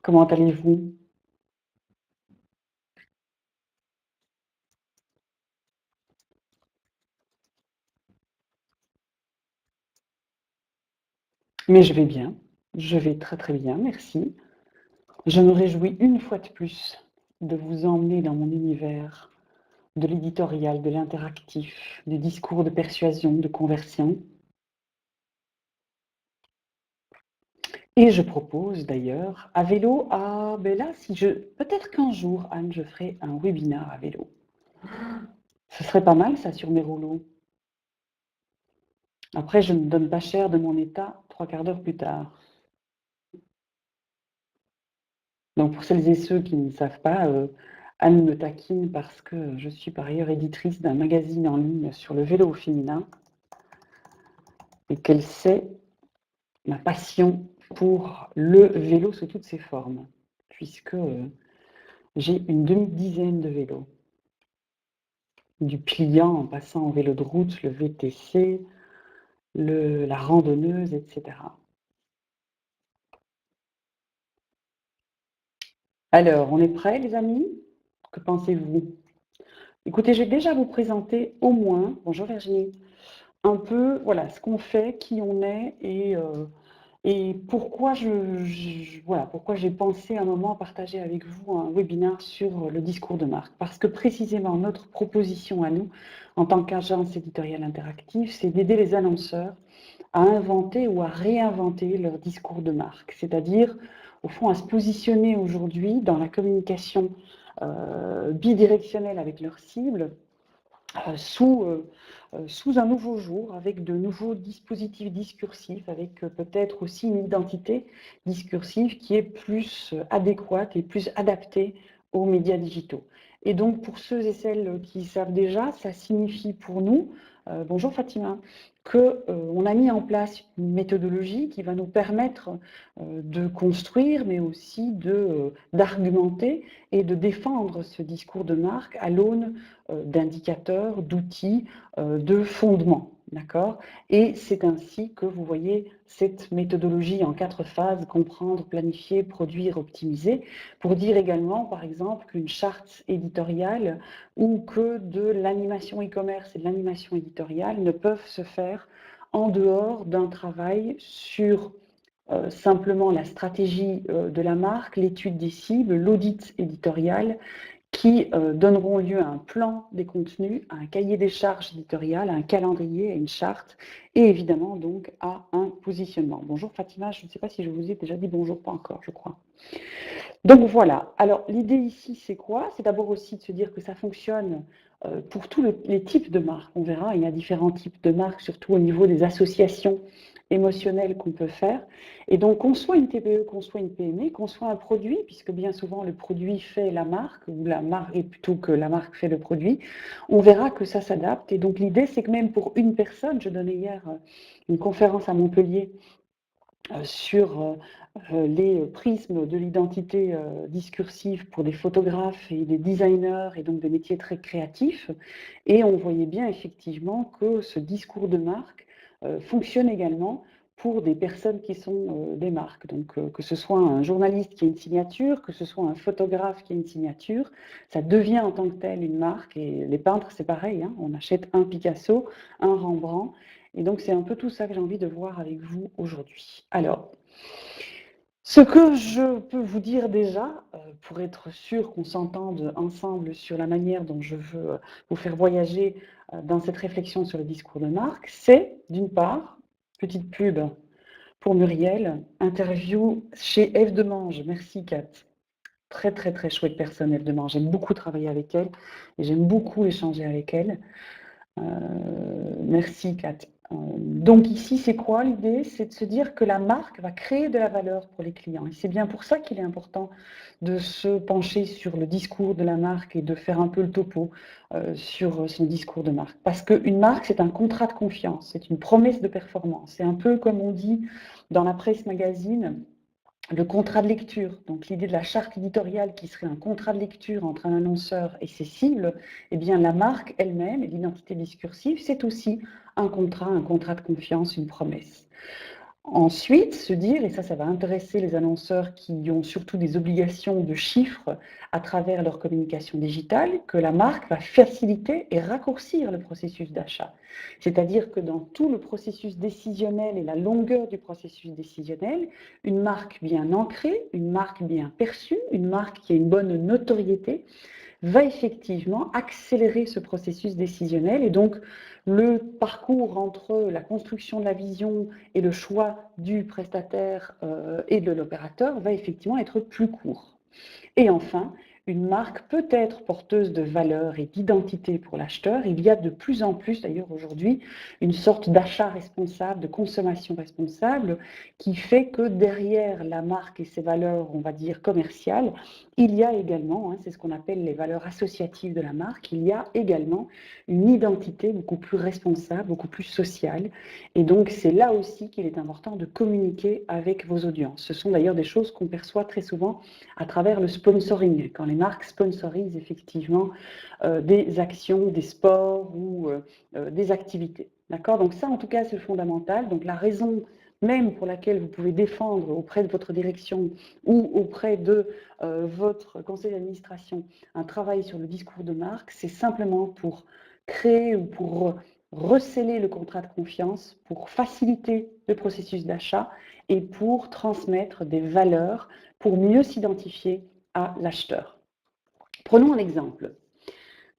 Comment allez-vous? Mais je vais bien. Je vais très, très bien, merci. Je me réjouis une fois de plus de vous emmener dans mon univers de l'éditorial, de l'interactif, du discours de persuasion, de conversion. Et je propose d'ailleurs à vélo, ben là, si je peut-être qu'un jour, Anne, je ferai un webinar à vélo. Ce serait pas mal ça sur mes rouleaux. Après, je ne donne pas cher de mon état 3/4 d'heure plus tard. Donc pour celles et ceux qui ne savent pas, Anne me taquine parce que je suis par ailleurs éditrice d'un magazine en ligne sur le vélo au féminin et qu'elle sait ma passion pour le vélo sous toutes ses formes, puisque, j'ai une demi-dizaine de vélos. Du pliant en passant au vélo de route, le VTC, la randonneuse, et cetera. Alors, on est prêts les amis? Que pensez-vous? Écoutez, je vais déjà vous présenter au moins bonjour Virginie, un peu, voilà, ce qu'on fait, qui on est et pourquoi voilà, pourquoi j'ai pensé à un moment partager avec vous un webinaire sur le discours de marque. Parce que précisément, notre proposition à nous, en tant qu'agence éditoriale interactive, c'est d'aider les annonceurs à inventer ou à réinventer leur discours de marque. C'est-à-dire, au fond, à se positionner aujourd'hui dans la communication bidirectionnelle avec leur cible, sous un nouveau jour, avec de nouveaux dispositifs discursifs, avec peut-être aussi une identité discursive qui est plus adéquate et plus adaptée aux médias digitaux. Et donc, pour ceux et celles qui savent déjà, ça signifie pour nous, bonjour Fatima, qu'on a mis en place une méthodologie qui va nous permettre de construire, mais aussi d'argumenter et de défendre ce discours de marque à l'aune d'indicateurs, d'outils, de fondements. D'accord? Et c'est ainsi que vous voyez cette méthodologie en 4 phases, comprendre, planifier, produire, optimiser, pour dire également, par exemple, qu'une charte éditoriale ou que de l'animation e-commerce et de l'animation éditoriale ne peuvent se faire en dehors d'un travail sur simplement la stratégie de la marque, l'étude des cibles, l'audit éditorial, qui donneront lieu à un plan des contenus, à un cahier des charges éditorial, à un calendrier, à une charte et évidemment donc à un positionnement. Bonjour Fatima, je ne sais pas si je vous ai déjà dit bonjour, pas encore, je crois. Donc voilà, alors l'idée ici c'est quoi? C'est d'abord aussi de se dire que ça fonctionne pour tous les types de marques. On verra, il y a différents types de marques, surtout au niveau des associations émotionnelles qu'on peut faire. Et donc qu'on soit une TPE, qu'on soit une PME, qu'on soit un produit, puisque bien souvent le produit fait la marque, ou la marque, et plutôt que la marque fait le produit, on verra que ça s'adapte. Et donc l'idée c'est que même pour une personne, je donnais hier une conférence à Montpellier sur les prismes de l'identité discursive pour des photographes et des designers et donc des métiers très créatifs. Et on voyait bien effectivement que ce discours de marque fonctionne également pour des personnes qui sont des marques. Donc que ce soit un journaliste qui a une signature, que ce soit un photographe qui a une signature, ça devient en tant que tel une marque. Et les peintres, c'est pareil, hein, on achète un Picasso, un Rembrandt. Et donc, c'est un peu tout ça que j'ai envie de voir avec vous aujourd'hui. Alors, ce que je peux vous dire déjà, pour être sûr qu'on s'entende ensemble sur la manière dont je veux vous faire voyager dans cette réflexion sur le discours de marque, c'est d'une part, petite pub pour Muriel, interview chez Ève Demange. Merci Kat. Très très très chouette personne, Ève Demange. J'aime beaucoup travailler avec elle et j'aime beaucoup échanger avec elle. Merci Kat. Donc ici, c'est quoi l'idée? C'est de se dire que la marque va créer de la valeur pour les clients. Et c'est bien pour ça qu'il est important de se pencher sur le discours de la marque et de faire un peu le topo sur son discours de marque. Parce qu'une marque, c'est un contrat de confiance, c'est une promesse de performance. C'est un peu comme on dit dans la presse magazine, le contrat de lecture, donc l'idée de la charte éditoriale qui serait un contrat de lecture entre un annonceur et ses cibles, eh bien la marque elle-même et l'identité discursive, c'est aussi un contrat de confiance, une promesse. Ensuite, se dire, et ça va intéresser les annonceurs qui ont surtout des obligations de chiffres à travers leur communication digitale, que la marque va faciliter et raccourcir le processus d'achat. C'est-à-dire que dans tout le processus décisionnel et la longueur du processus décisionnel, une marque bien ancrée, une marque bien perçue, une marque qui a une bonne notoriété, va effectivement accélérer ce processus décisionnel et donc le parcours entre la construction de la vision et le choix du prestataire et de l'opérateur va effectivement être plus court. Et enfin, une marque peut être porteuse de valeur et d'identité pour l'acheteur. Il y a de plus en plus, d'ailleurs aujourd'hui, une sorte d'achat responsable, de consommation responsable, qui fait que derrière la marque et ses valeurs, on va dire, commerciales, il y a également, c'est ce qu'on appelle les valeurs associatives de la marque, il y a également une identité beaucoup plus responsable, beaucoup plus sociale. Et donc, c'est là aussi qu'il est important de communiquer avec vos audiences. Ce sont d'ailleurs des choses qu'on perçoit très souvent à travers le sponsoring, quand les marques sponsorisent effectivement des actions, des sports ou des activités. D'accord? Donc ça, en tout cas, c'est fondamental. Donc la raison même pour laquelle vous pouvez défendre auprès de votre direction ou auprès de votre conseil d'administration un travail sur le discours de marque, c'est simplement pour créer ou pour recéler le contrat de confiance, pour faciliter le processus d'achat et pour transmettre des valeurs pour mieux s'identifier à l'acheteur. Prenons un exemple.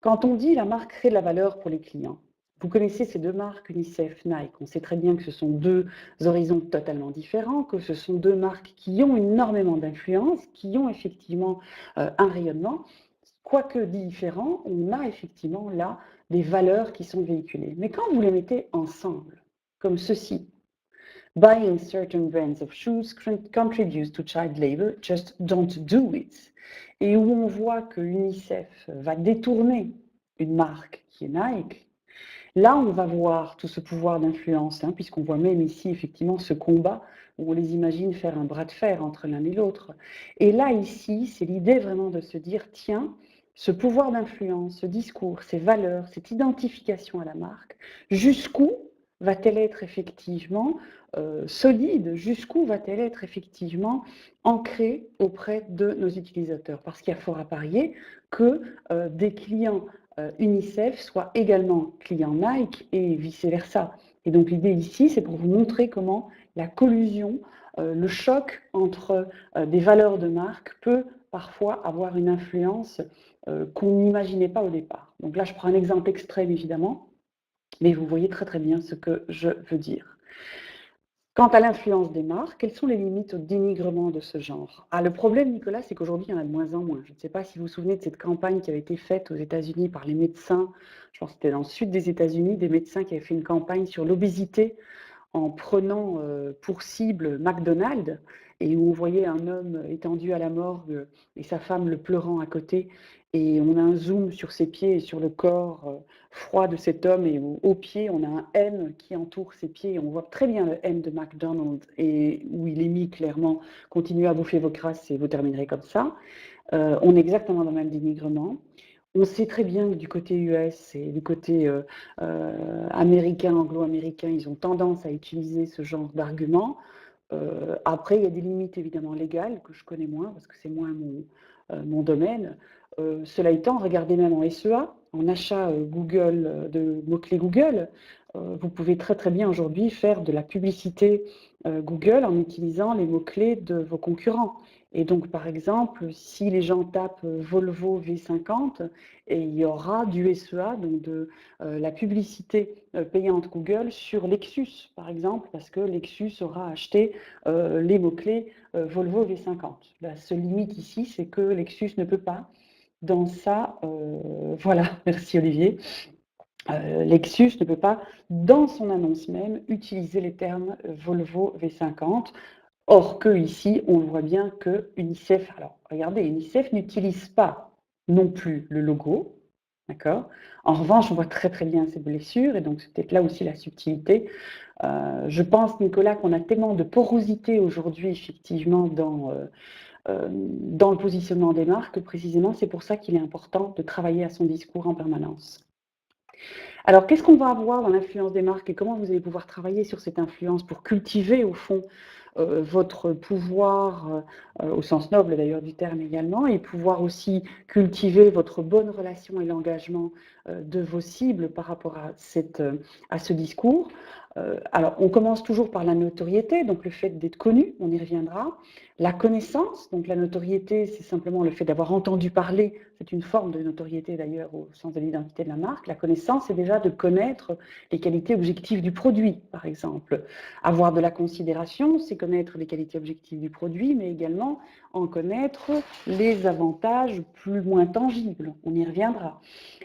Quand on dit la marque crée de la valeur pour les clients, vous connaissez ces deux marques, UNICEF, Nike. On sait très bien que ce sont deux horizons totalement différents, que ce sont deux marques qui ont énormément d'influence, qui ont effectivement un rayonnement. Quoique différents, on a effectivement là des valeurs qui sont véhiculées. Mais quand vous les mettez ensemble, comme ceci, buying certain brands of shoes contributes to child labor, just don't do it. Et où on voit que UNICEF va détourner une marque qui est Nike, là on va voir tout ce pouvoir d'influence, puisqu'on voit même ici effectivement ce combat où on les imagine faire un bras de fer entre l'un et l'autre. Et là ici, c'est l'idée vraiment de se dire, tiens, ce pouvoir d'influence, ce discours, ces valeurs, cette identification à la marque, jusqu'où va-t-elle être effectivement solide, jusqu'où va-t-elle être effectivement ancrée auprès de nos utilisateurs? Parce qu'il y a fort à parier que des clients UNICEF soient également clients Nike et vice-versa. Et donc l'idée ici, c'est pour vous montrer comment la collusion, le choc entre des valeurs de marque peut parfois avoir une influence qu'on n'imaginait pas au départ. Donc là, je prends un exemple extrême évidemment, mais vous voyez très très bien ce que je veux dire. Quant à l'influence des marques, quelles sont les limites au dénigrement de ce genre? Le problème, Nicolas, c'est qu'aujourd'hui, il y en a de moins en moins. Je ne sais pas si vous vous souvenez de cette campagne qui avait été faite aux États-Unis par les médecins. Je pense que c'était dans le sud des États-Unis, des médecins qui avaient fait une campagne sur l'obésité en prenant pour cible McDonald's et où on voyait un homme étendu à la morgue et sa femme le pleurant à côté. Et on a un zoom sur ses pieds et sur le corps froid de cet homme. Et au pied, on a un M qui entoure ses pieds. Et on voit très bien le M de McDonald's et où il est mis clairement « Continuez à bouffer vos crasses et vous terminerez comme ça ». On est exactement dans le même dénigrement. On sait très bien que du côté US et du côté américain, anglo-américain, ils ont tendance à utiliser ce genre d'arguments. Après, il y a des limites évidemment légales que je connais moins parce que c'est moins mon domaine. Cela étant, regardez même en SEA, en achat Google, de mots-clés Google, vous pouvez très très bien aujourd'hui faire de la publicité Google en utilisant les mots-clés de vos concurrents. Et donc, par exemple, si les gens tapent Volvo V50, et il y aura du SEA, donc de la publicité payante Google sur Lexus, par exemple, parce que Lexus aura acheté les mots-clés Volvo V50. La seule limite ici, c'est que Lexus ne peut pas, dans ça, voilà, merci Olivier, Lexus ne peut pas, dans son annonce même, utiliser les termes Volvo V50. Or que ici, on voit bien que UNICEF, alors regardez, UNICEF n'utilise pas non plus le logo, d'accord? En revanche, on voit très très bien ces blessures et donc c'est peut-être là aussi la subtilité. Je pense, Nicolas, qu'on a tellement de porosité aujourd'hui, effectivement, dans le positionnement des marques, que précisément c'est pour ça qu'il est important de travailler à son discours en permanence. Alors, qu'est-ce qu'on va avoir dans l'influence des marques et comment vous allez pouvoir travailler sur cette influence pour cultiver, au fond, votre pouvoir, au sens noble d'ailleurs du terme également, et pouvoir aussi cultiver votre bonne relation et l'engagement de vos cibles par rapport à ce discours. Alors, on commence toujours par la notoriété, donc le fait d'être connu, on y reviendra. La connaissance, donc la notoriété, c'est simplement le fait d'avoir entendu parler, c'est une forme de notoriété d'ailleurs au sens de l'identité de la marque. La connaissance, c'est déjà de connaître les qualités objectives du produit, par exemple. Avoir de la considération, c'est connaître les qualités objectives du produit, mais également en connaître les avantages plus ou moins tangibles. On y reviendra.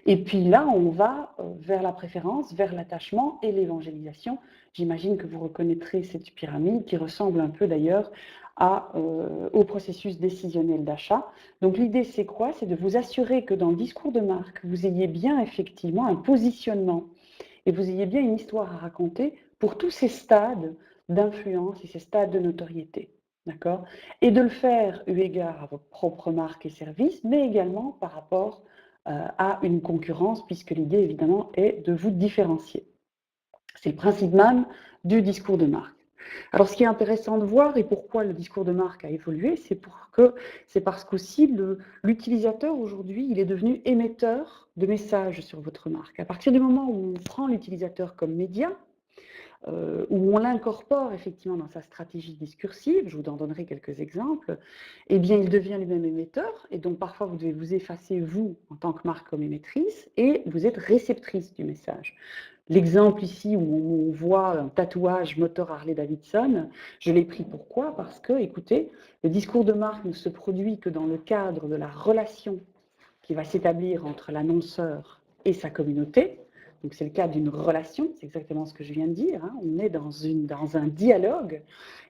Et puis là, on va vers la préférence, vers l'attachement et l'évangélisation. J'imagine que vous reconnaîtrez cette pyramide qui ressemble un peu d'ailleurs au processus décisionnel d'achat. Donc l'idée, c'est quoi? C'est de vous assurer que dans le discours de marque, vous ayez bien effectivement un positionnement et vous ayez bien une histoire à raconter pour tous ces stades d'influence et ces stades de notoriété. D'accord? Et de le faire eu égard à votre propre marque et service, mais également par rapport à une concurrence, puisque l'idée, évidemment, est de vous différencier. C'est le principe même du discours de marque. Alors, ce qui est intéressant de voir et pourquoi le discours de marque a évolué, c'est parce qu'aussi l'utilisateur aujourd'hui, il est devenu émetteur de messages sur votre marque. À partir du moment où on prend l'utilisateur comme média, où on l'incorpore effectivement dans sa stratégie discursive, je vous en donnerai quelques exemples, eh bien, il devient lui-même émetteur, et donc parfois vous devez vous effacer, vous, en tant que marque, comme émettrice, et vous êtes réceptrice du message. L'exemple ici où on voit un tatouage moteur Harley-Davidson, je l'ai pris pourquoi? Parce que, écoutez, le discours de marque ne se produit que dans le cadre de la relation qui va s'établir entre l'annonceur et sa communauté. Donc c'est le cas d'une relation, c'est exactement ce que je viens de dire, hein. On est dans un dialogue.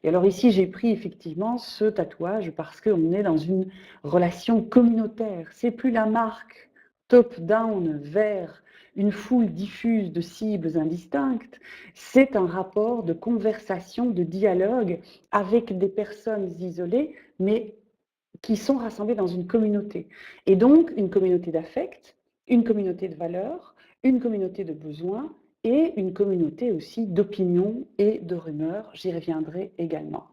Et alors ici, j'ai pris effectivement ce tatouage parce qu'on est dans une relation communautaire. C'est plus la marque top-down vers une foule diffuse de cibles indistinctes, c'est un rapport de conversation, de dialogue avec des personnes isolées, mais qui sont rassemblés dans une communauté. Et donc, une communauté d'affect, une communauté de valeurs, une communauté de besoins et une communauté aussi d'opinions et de rumeurs. J'y reviendrai également.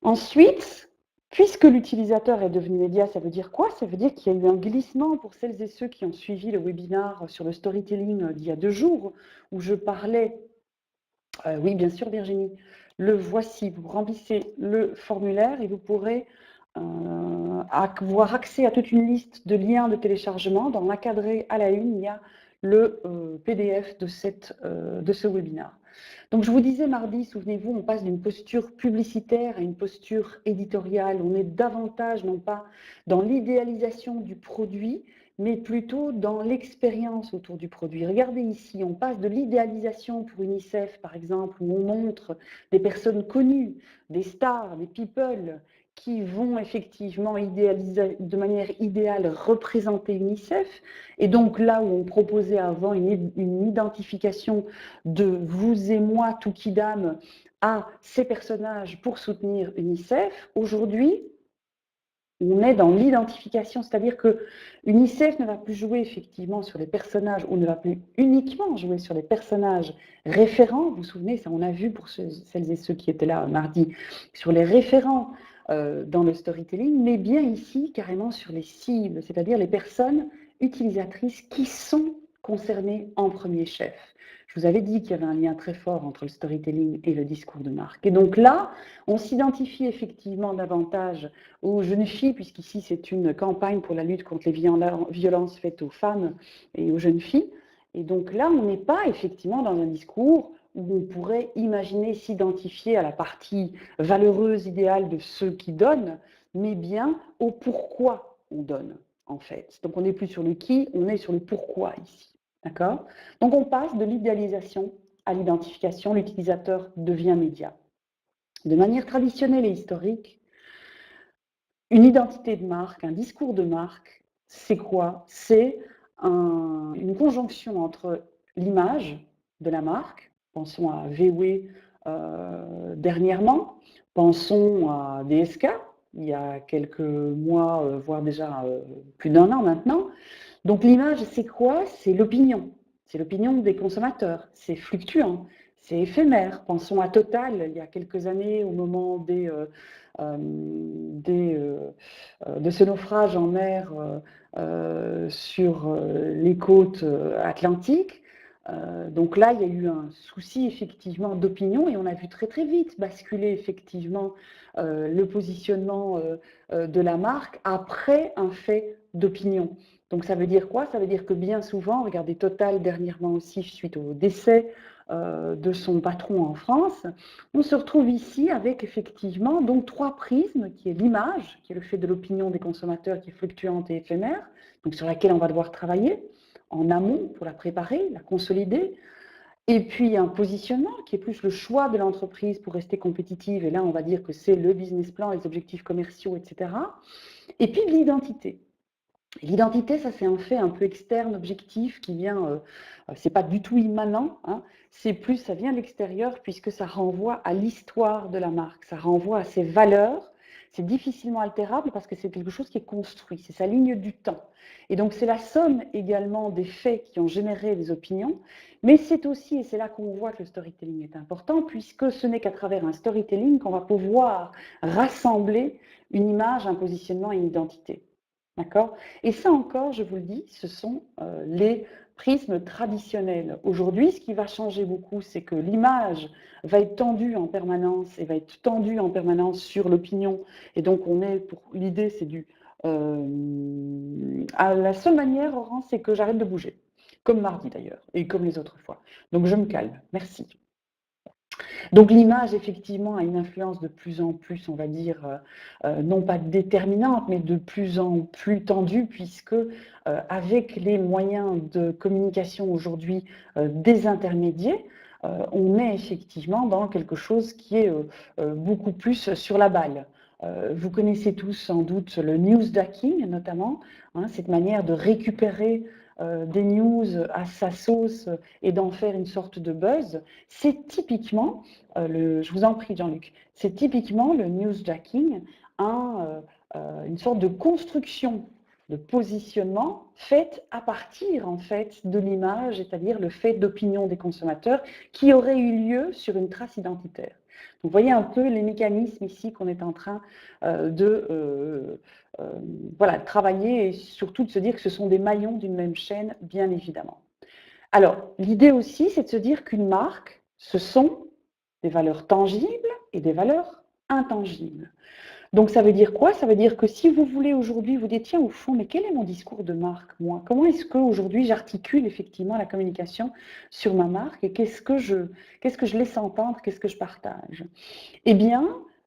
Ensuite, puisque l'utilisateur est devenu média, ça veut dire quoi? Ça veut dire qu'il y a eu un glissement pour celles et ceux qui ont suivi le webinaire sur le storytelling d'il y a 2 jours, où je parlais, oui, bien sûr, Virginie, le voici, vous remplissez le formulaire et vous pourrez avoir accès à toute une liste de liens de téléchargement. Dans l'encadré à la une, il y a le PDF de ce webinaire. Donc je vous disais mardi, souvenez-vous, on passe d'une posture publicitaire à une posture éditoriale. On est davantage, non pas dans l'idéalisation du produit, mais plutôt dans l'expérience autour du produit. Regardez ici, on passe de l'idéalisation pour UNICEF, par exemple, où on montre des personnes connues, des stars, des people, qui vont effectivement idéaliser, de manière idéale représenter UNICEF. Et donc là où on proposait avant une identification de vous et moi, tout qui dame, à ces personnages pour soutenir UNICEF, aujourd'hui, on est dans l'identification, c'est-à-dire que UNICEF ne va plus jouer effectivement sur les personnages, ou ne va plus uniquement jouer sur les personnages référents. Vous vous souvenez, ça on a vu pour celles et ceux qui étaient là mardi, sur les référents dans le storytelling, mais bien ici carrément sur les cibles, c'est-à-dire les personnes utilisatrices qui sont concernées en premier chef. Je vous avais dit qu'il y avait un lien très fort entre le storytelling et le discours de marque. Et donc là, on s'identifie effectivement davantage aux jeunes filles, puisqu'ici c'est une campagne pour la lutte contre les violences faites aux femmes et aux jeunes filles. Et donc là, on n'est pas effectivement dans un discours où on pourrait imaginer s'identifier à la partie valeureuse, idéale de ceux qui donnent, mais bien au pourquoi on donne, en fait. Donc on n'est plus sur le qui, on est sur le pourquoi ici. D'accord? Donc on passe de l'idéalisation à l'identification, l'utilisateur devient média. De manière traditionnelle et historique, une identité de marque, un discours de marque, c'est quoi? C'est une conjonction entre l'image de la marque, pensons à VW dernièrement, pensons à DSK, il y a quelques mois, voire déjà plus d'1 an maintenant, Donc l'image, c'est quoi? C'est l'opinion. C'est l'opinion des consommateurs. C'est fluctuant, c'est éphémère. Pensons à Total, il y a quelques années, au moment de ce naufrage en mer sur les côtes atlantiques. Donc là, il y a eu un souci effectivement d'opinion et on a vu très très vite basculer effectivement le positionnement de la marque après un fait d'opinion. Donc ça veut dire quoi? Ça veut dire que bien souvent, regardez Total dernièrement aussi suite au décès de son patron en France, on se retrouve ici avec effectivement donc trois prismes, qui est l'image, qui est le fait de l'opinion des consommateurs qui est fluctuante et éphémère, donc sur laquelle on va devoir travailler en amont pour la préparer, la consolider. Et puis un positionnement qui est plus le choix de l'entreprise pour rester compétitive, et là on va dire que c'est le business plan, les objectifs commerciaux, etc. Et puis l'identité. L'identité, ça c'est un fait un peu externe, objectif, qui vient, c'est pas du tout immanent, hein, c'est plus, ça vient de l'extérieur puisque ça renvoie à l'histoire de la marque, ça renvoie à ses valeurs, c'est difficilement altérable parce que c'est quelque chose qui est construit, c'est sa ligne du temps. Et donc c'est la somme également des faits qui ont généré les opinions, mais c'est aussi, et c'est là qu'on voit que le storytelling est important, puisque ce n'est qu'à travers un storytelling qu'on va pouvoir rassembler une image, un positionnement et une identité. D'accord? Et ça encore, je vous le dis, ce sont les prismes traditionnels. Aujourd'hui, ce qui va changer beaucoup, c'est que l'image va être tendue en permanence et va être tendue en permanence sur l'opinion. Et donc, l'idée, c'est la seule manière, Laurent, c'est que j'arrête de bouger, comme mardi d'ailleurs, et comme les autres fois. Donc, je me calme. Merci. Donc l'image, effectivement, a une influence de plus en plus, on va dire, non pas déterminante, mais de plus en plus tendue, puisque avec les moyens de communication aujourd'hui désintermédiés, on est effectivement dans quelque chose qui est beaucoup plus sur la balle. Vous connaissez tous sans doute le newsjacking notamment, hein, cette manière de récupérer des news à sa sauce et d'en faire une sorte de buzz. C'est typiquement, je vous en prie Jean-Luc, c'est typiquement le newsjacking, une sorte de construction de positionnement faite à partir en fait de l'image, c'est-à-dire le fait d'opinion des consommateurs qui aurait eu lieu sur une trace identitaire. Donc, vous voyez un peu les mécanismes ici qu'on est en train voilà, travailler et surtout de se dire que ce sont des maillons d'une même chaîne, bien évidemment. Alors, l'idée aussi, c'est de se dire qu'une marque, ce sont des valeurs tangibles et des valeurs intangibles. Donc, ça veut dire quoi? Ça veut dire que si vous voulez aujourd'hui vous dire, tiens, au fond, mais quel est mon discours de marque, moi? Comment est-ce qu'aujourd'hui j'articule effectivement la communication sur ma marque et qu'est-ce que je laisse entendre, qu'est-ce que je partage? Eh bien,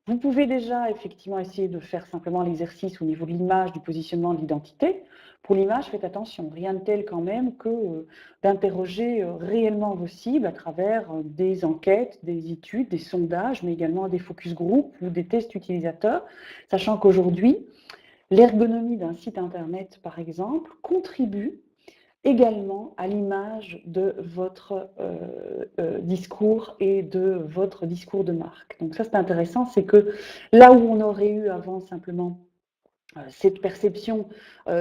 vous pouvez déjà effectivement essayer de faire simplement l'exercice au niveau de l'image, du positionnement, de l'identité. Pour l'image, faites attention, rien de tel quand même que d'interroger réellement vos cibles à travers des enquêtes, des études, des sondages, mais également des focus group ou des tests utilisateurs, sachant qu'aujourd'hui, l'ergonomie d'un site internet, par exemple, contribue également à l'image de votre discours et de votre discours de marque. Donc ça, c'est intéressant, c'est que là où on aurait eu avant simplement cette perception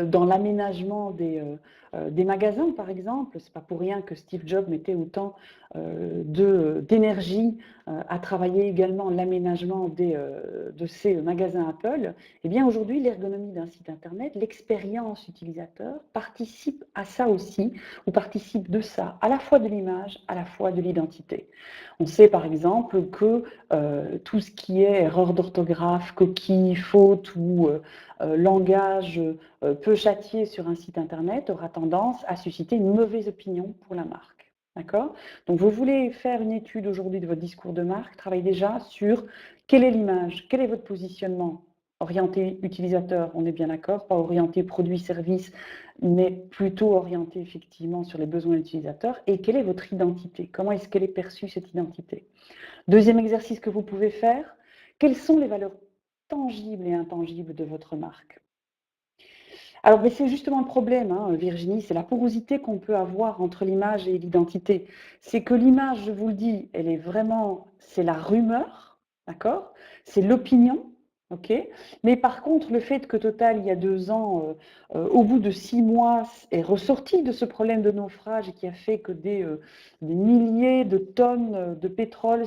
dans l'aménagement des magasins, par exemple. C'est pas pour rien que Steve Jobs mettait autant d'énergie à travailler également l'aménagement de ces magasins Apple. Eh bien, aujourd'hui, l'ergonomie d'un site Internet, l'expérience utilisateur participe à ça aussi, ou participe de ça, à la fois de l'image, à la fois de l'identité. On sait par exemple que tout ce qui est erreur d'orthographe, coquille, faute ou langage peu châtié sur un site internet aura tendance à susciter une mauvaise opinion pour la marque. D'accord? Donc vous voulez faire une étude aujourd'hui de votre discours de marque, travaillez déjà sur quelle est l'image, quel est votre positionnement orienté utilisateur, on est bien d'accord, pas orienté produit-service, mais plutôt orienté effectivement sur les besoins utilisateurs, et quelle est votre identité, comment est-ce qu'elle est perçue cette identité. Deuxième exercice que vous pouvez faire, quelles sont les valeurs tangibles et intangibles de votre marque? Alors, c'est justement le problème, hein, Virginie, c'est la porosité qu'on peut avoir entre l'image et l'identité. C'est que l'image, je vous le dis, elle est vraiment, c'est la rumeur, d'accord? C'est l'opinion, Ok. Mais par contre, le fait que Total, il y a 2 ans, au bout de 6 mois, est ressorti de ce problème de naufrage et qui a fait que des milliers de tonnes de pétrole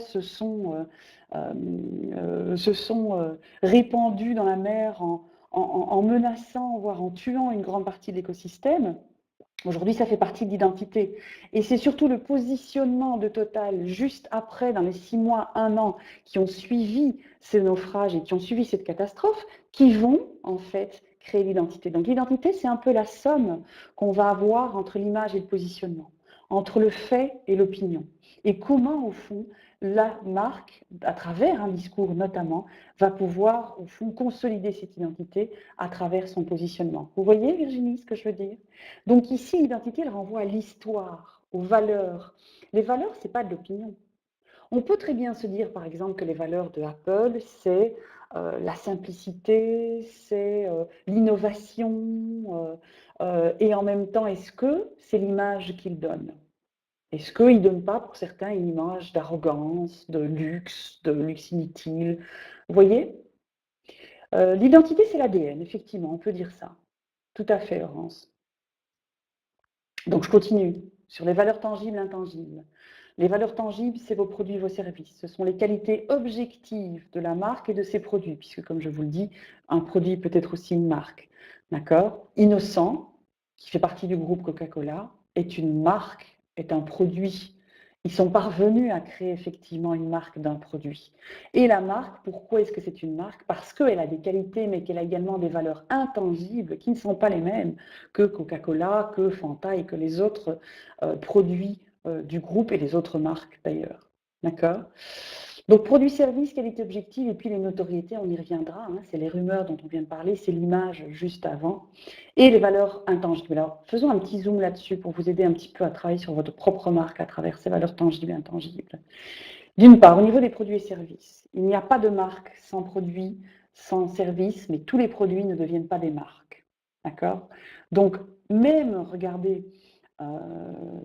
répandues dans la mer en menaçant, voire en tuant une grande partie de l'écosystème. Aujourd'hui, ça fait partie de l'identité. Et c'est surtout le positionnement de Total juste après, dans les 6 mois, 1 an, qui ont suivi ces naufrages et qui ont suivi cette catastrophe, qui vont en fait créer l'identité. Donc l'identité, c'est un peu la somme qu'on va avoir entre l'image et le positionnement, entre le fait et l'opinion. Et comment, au fond, la marque, à travers un discours notamment, va pouvoir, au fond, consolider cette identité à travers son positionnement. Vous voyez, Virginie, ce que je veux dire? Donc ici, l'identité, elle renvoie à l'histoire, aux valeurs. Les valeurs, ce n'est pas de l'opinion. On peut très bien se dire, par exemple, que les valeurs de Apple, c'est la simplicité, c'est l'innovation, et en même temps, est-ce que c'est l'image qu'il donne? Est-ce qu'il ne donne pas, pour certains, une image d'arrogance, de luxe inutile? Vous voyez? L'identité, c'est l'ADN, effectivement, on peut dire ça. Tout à fait, Laurence. Donc je continue sur les valeurs tangibles, intangibles. Les valeurs tangibles, c'est vos produits, vos services. Ce sont les qualités objectives de la marque et de ses produits, puisque comme je vous le dis, un produit peut être aussi une marque. D'accord? Innocent, qui fait partie du groupe Coca-Cola, est une marque, est un produit. Ils sont parvenus à créer effectivement une marque d'un produit. Et la marque, pourquoi est-ce que c'est une marque? Parce qu'elle a des qualités, mais qu'elle a également des valeurs intangibles qui ne sont pas les mêmes que Coca-Cola, que Fanta et que les autres produits du groupe et les autres marques d'ailleurs. D'accord? Donc produit-service, qualité objective et puis les notoriétés, on y reviendra, hein, c'est les rumeurs dont on vient de parler, c'est l'image juste avant et les valeurs intangibles. Alors faisons un petit zoom là-dessus pour vous aider un petit peu à travailler sur votre propre marque à travers ces valeurs tangibles et intangibles. D'une part, au niveau des produits et services, il n'y a pas de marque sans produit, sans service, mais tous les produits ne deviennent pas des marques. D'accord? Donc, même, regardez,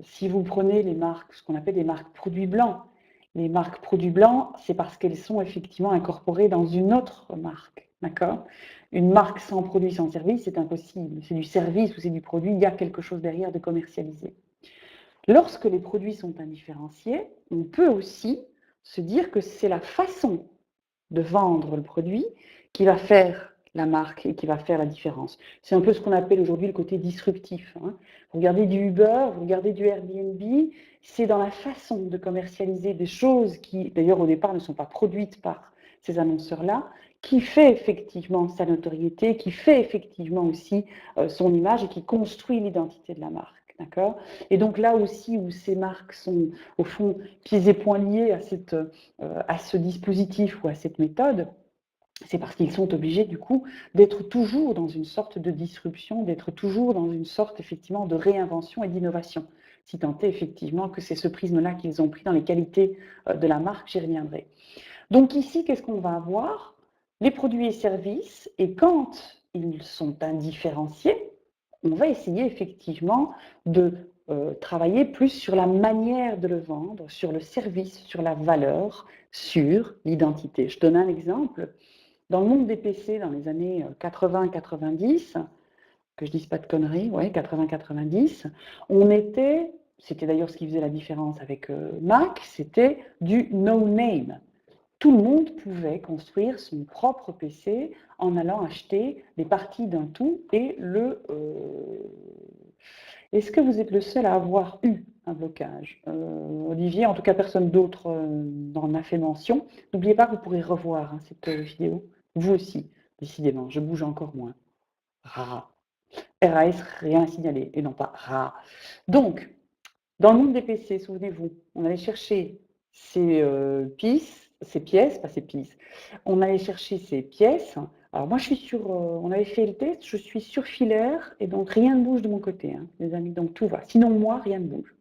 si vous prenez les marques, ce qu'on appelle des marques produits blancs, les marques produits blancs, c'est parce qu'elles sont effectivement incorporées dans une autre marque. D'accord? Une marque sans produit, sans service, c'est impossible. C'est du service ou c'est du produit, il y a quelque chose derrière de commercialisé. Lorsque les produits sont indifférenciés, on peut aussi se dire que c'est la façon de vendre le produit qui va faire la marque et qui va faire la différence. C'est un peu ce qu'on appelle aujourd'hui le côté disruptif. Hein. Vous regardez du Uber, vous regardez du Airbnb, c'est dans la façon de commercialiser des choses qui, d'ailleurs, au départ, ne sont pas produites par ces annonceurs-là, qui fait effectivement sa notoriété, qui fait effectivement aussi son image et qui construit l'identité de la marque. D'accord? Et donc là aussi où ces marques sont au fond pieds et poings liés à ce dispositif ou à cette méthode, c'est parce qu'ils sont obligés du coup d'être toujours dans une sorte de disruption, d'être toujours dans une sorte effectivement de réinvention et d'innovation. Si tant est effectivement que c'est ce prisme-là qu'ils ont pris dans les qualités de la marque, j'y reviendrai. Donc ici, qu'est-ce qu'on va avoir? Les produits et services, et quand ils sont indifférenciés, on va essayer effectivement de travailler plus sur la manière de le vendre, sur le service, sur la valeur, sur l'identité. Je donne un exemple. Dans le monde des PC, dans les années 80-90, que je dise pas de conneries, ouais, 80-90, c'était d'ailleurs ce qui faisait la différence avec Mac, c'était du no-name. Tout le monde pouvait construire son propre PC en allant acheter des parties d'un tout et Est-ce que vous êtes le seul à avoir eu un blocage? Olivier, en tout cas personne d'autre n'en a fait mention. N'oubliez pas que vous pourrez revoir hein, cette vidéo. Vous aussi, décidément, je bouge encore moins. Rare. RAS, rien à signaler, et non pas rare. Donc, dans le monde des PC, souvenez-vous, on allait chercher ces pièces, pas ces pièces, on allait chercher ces pièces. Alors moi, on avait fait le test, je suis sur filaire, et donc rien ne bouge de mon côté, hein, les amis, donc tout va. Sinon, moi, rien ne bouge.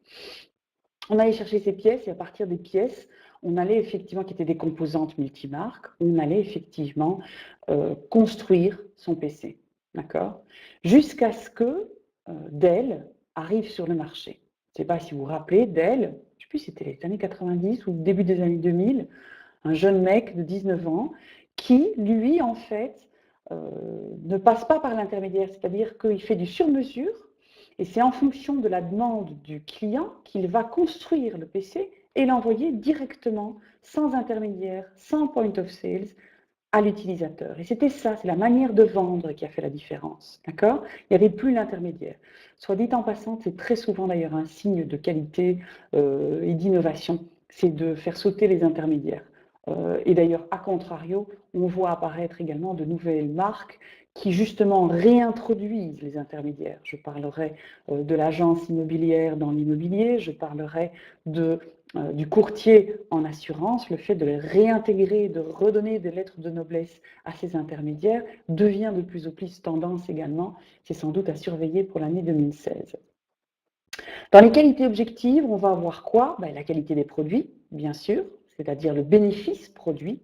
On allait chercher ces pièces, et à partir des pièces, on allait effectivement, qui étaient des composantes multimarques, on allait effectivement construire son PC, d'accord? Jusqu'à ce que Dell arrive sur le marché. Je ne sais pas si vous vous rappelez, Dell, je ne sais plus si c'était les années 90 ou début des années 2000, un jeune mec de 19 ans qui, lui, en fait, ne passe pas par l'intermédiaire, c'est-à-dire qu'il fait du sur-mesure, et c'est en fonction de la demande du client qu'il va construire le PC et l'envoyer directement, sans intermédiaire, sans point of sales, à l'utilisateur. Et c'était ça, c'est la manière de vendre qui a fait la différence, d'accord? Il n'y avait plus l'intermédiaire. Soit dit en passant, c'est très souvent d'ailleurs un signe de qualité et d'innovation, c'est de faire sauter les intermédiaires. Et d'ailleurs, à contrario, on voit apparaître également de nouvelles marques qui justement réintroduisent les intermédiaires. Je parlerai de l'agence immobilière dans l'immobilier, je parlerai du courtier en assurance. Le fait de les réintégrer, de redonner des lettres de noblesse à ces intermédiaires devient de plus en plus tendance également. C'est sans doute à surveiller pour l'année 2016. Dans les qualités objectives, on va avoir quoi? La qualité des produits, bien sûr, c'est-à-dire le bénéfice produit.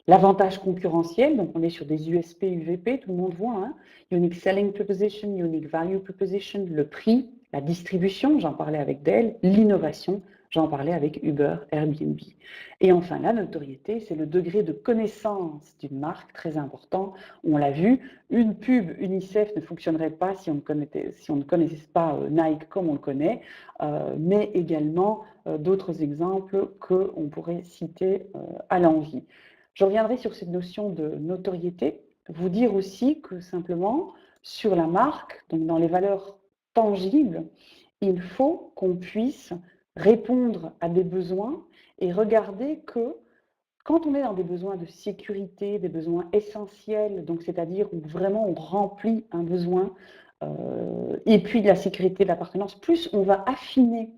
L'avantage concurrentiel, donc on est sur des USP, UVP, tout le monde voit, hein, Unique Selling Proposition, Unique Value Proposition, le prix, la distribution, j'en parlais avec Dell, l'innovation, j'en parlais avec Uber, Airbnb. Et enfin, la notoriété, c'est le degré de connaissance d'une marque, très important. On l'a vu, une pub UNICEF ne fonctionnerait pas si on ne connaissait pas Nike comme on le connaît, mais également d'autres exemples qu'on pourrait citer à l'envi. Je reviendrai sur cette notion de notoriété, vous dire aussi que simplement, sur la marque, donc dans les valeurs tangibles, il faut qu'on puisse répondre à des besoins et regarder que quand on est dans des besoins de sécurité, des besoins essentiels, donc c'est-à-dire où vraiment on remplit un besoin, et puis de la sécurité de l'appartenance, plus on va affiner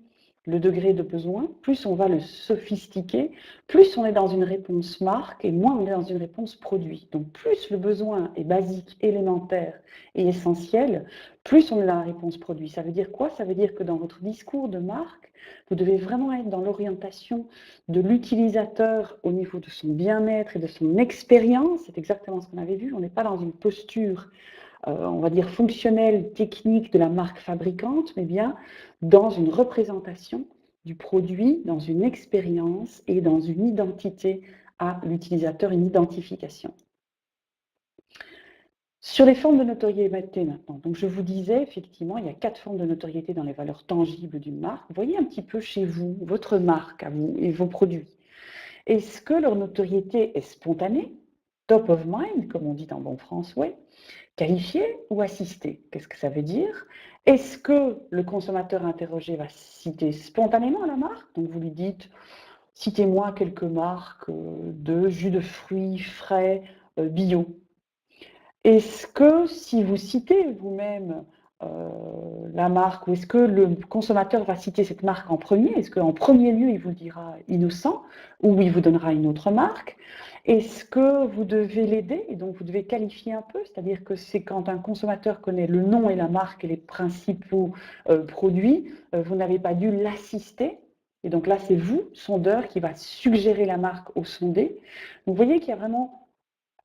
le degré de besoin, plus on va le sophistiquer, plus on est dans une réponse marque et moins on est dans une réponse produit. Donc plus le besoin est basique, élémentaire et essentiel, plus on est dans la réponse produit. Ça veut dire quoi? Ça veut dire que dans votre discours de marque, vous devez vraiment être dans l'orientation de l'utilisateur au niveau de son bien-être et de son expérience. C'est exactement ce qu'on avait vu. On n'est pas dans une posture on va dire fonctionnelle, technique de la marque fabricante, mais bien dans une représentation du produit, dans une expérience et dans une identité à l'utilisateur, une identification. Sur les formes de notoriété maintenant, donc je vous disais effectivement, il y a 4 formes de notoriété dans les valeurs tangibles d'une marque. Voyez un petit peu chez vous, votre marque à vous et vos produits. Est-ce que leur notoriété est spontanée, top of mind, comme on dit en bon français, qualifié ou assisté? Qu'est-ce que ça veut dire? Est-ce que le consommateur interrogé va citer spontanément la marque? Donc vous lui dites, citez-moi quelques marques de jus de fruits frais bio. Est-ce que si vous citez vous-même la marque, ou est-ce que le consommateur va citer cette marque en premier? Est-ce qu'en premier lieu, il vous dira innocent, ou il vous donnera une autre marque? Est-ce que vous devez l'aider, et donc vous devez qualifier un peu, c'est-à-dire que c'est quand un consommateur connaît le nom et la marque et les principaux produits, vous n'avez pas dû l'assister, et donc là c'est vous, sondeur, qui va suggérer la marque au sondé. Donc vous voyez qu'il y a vraiment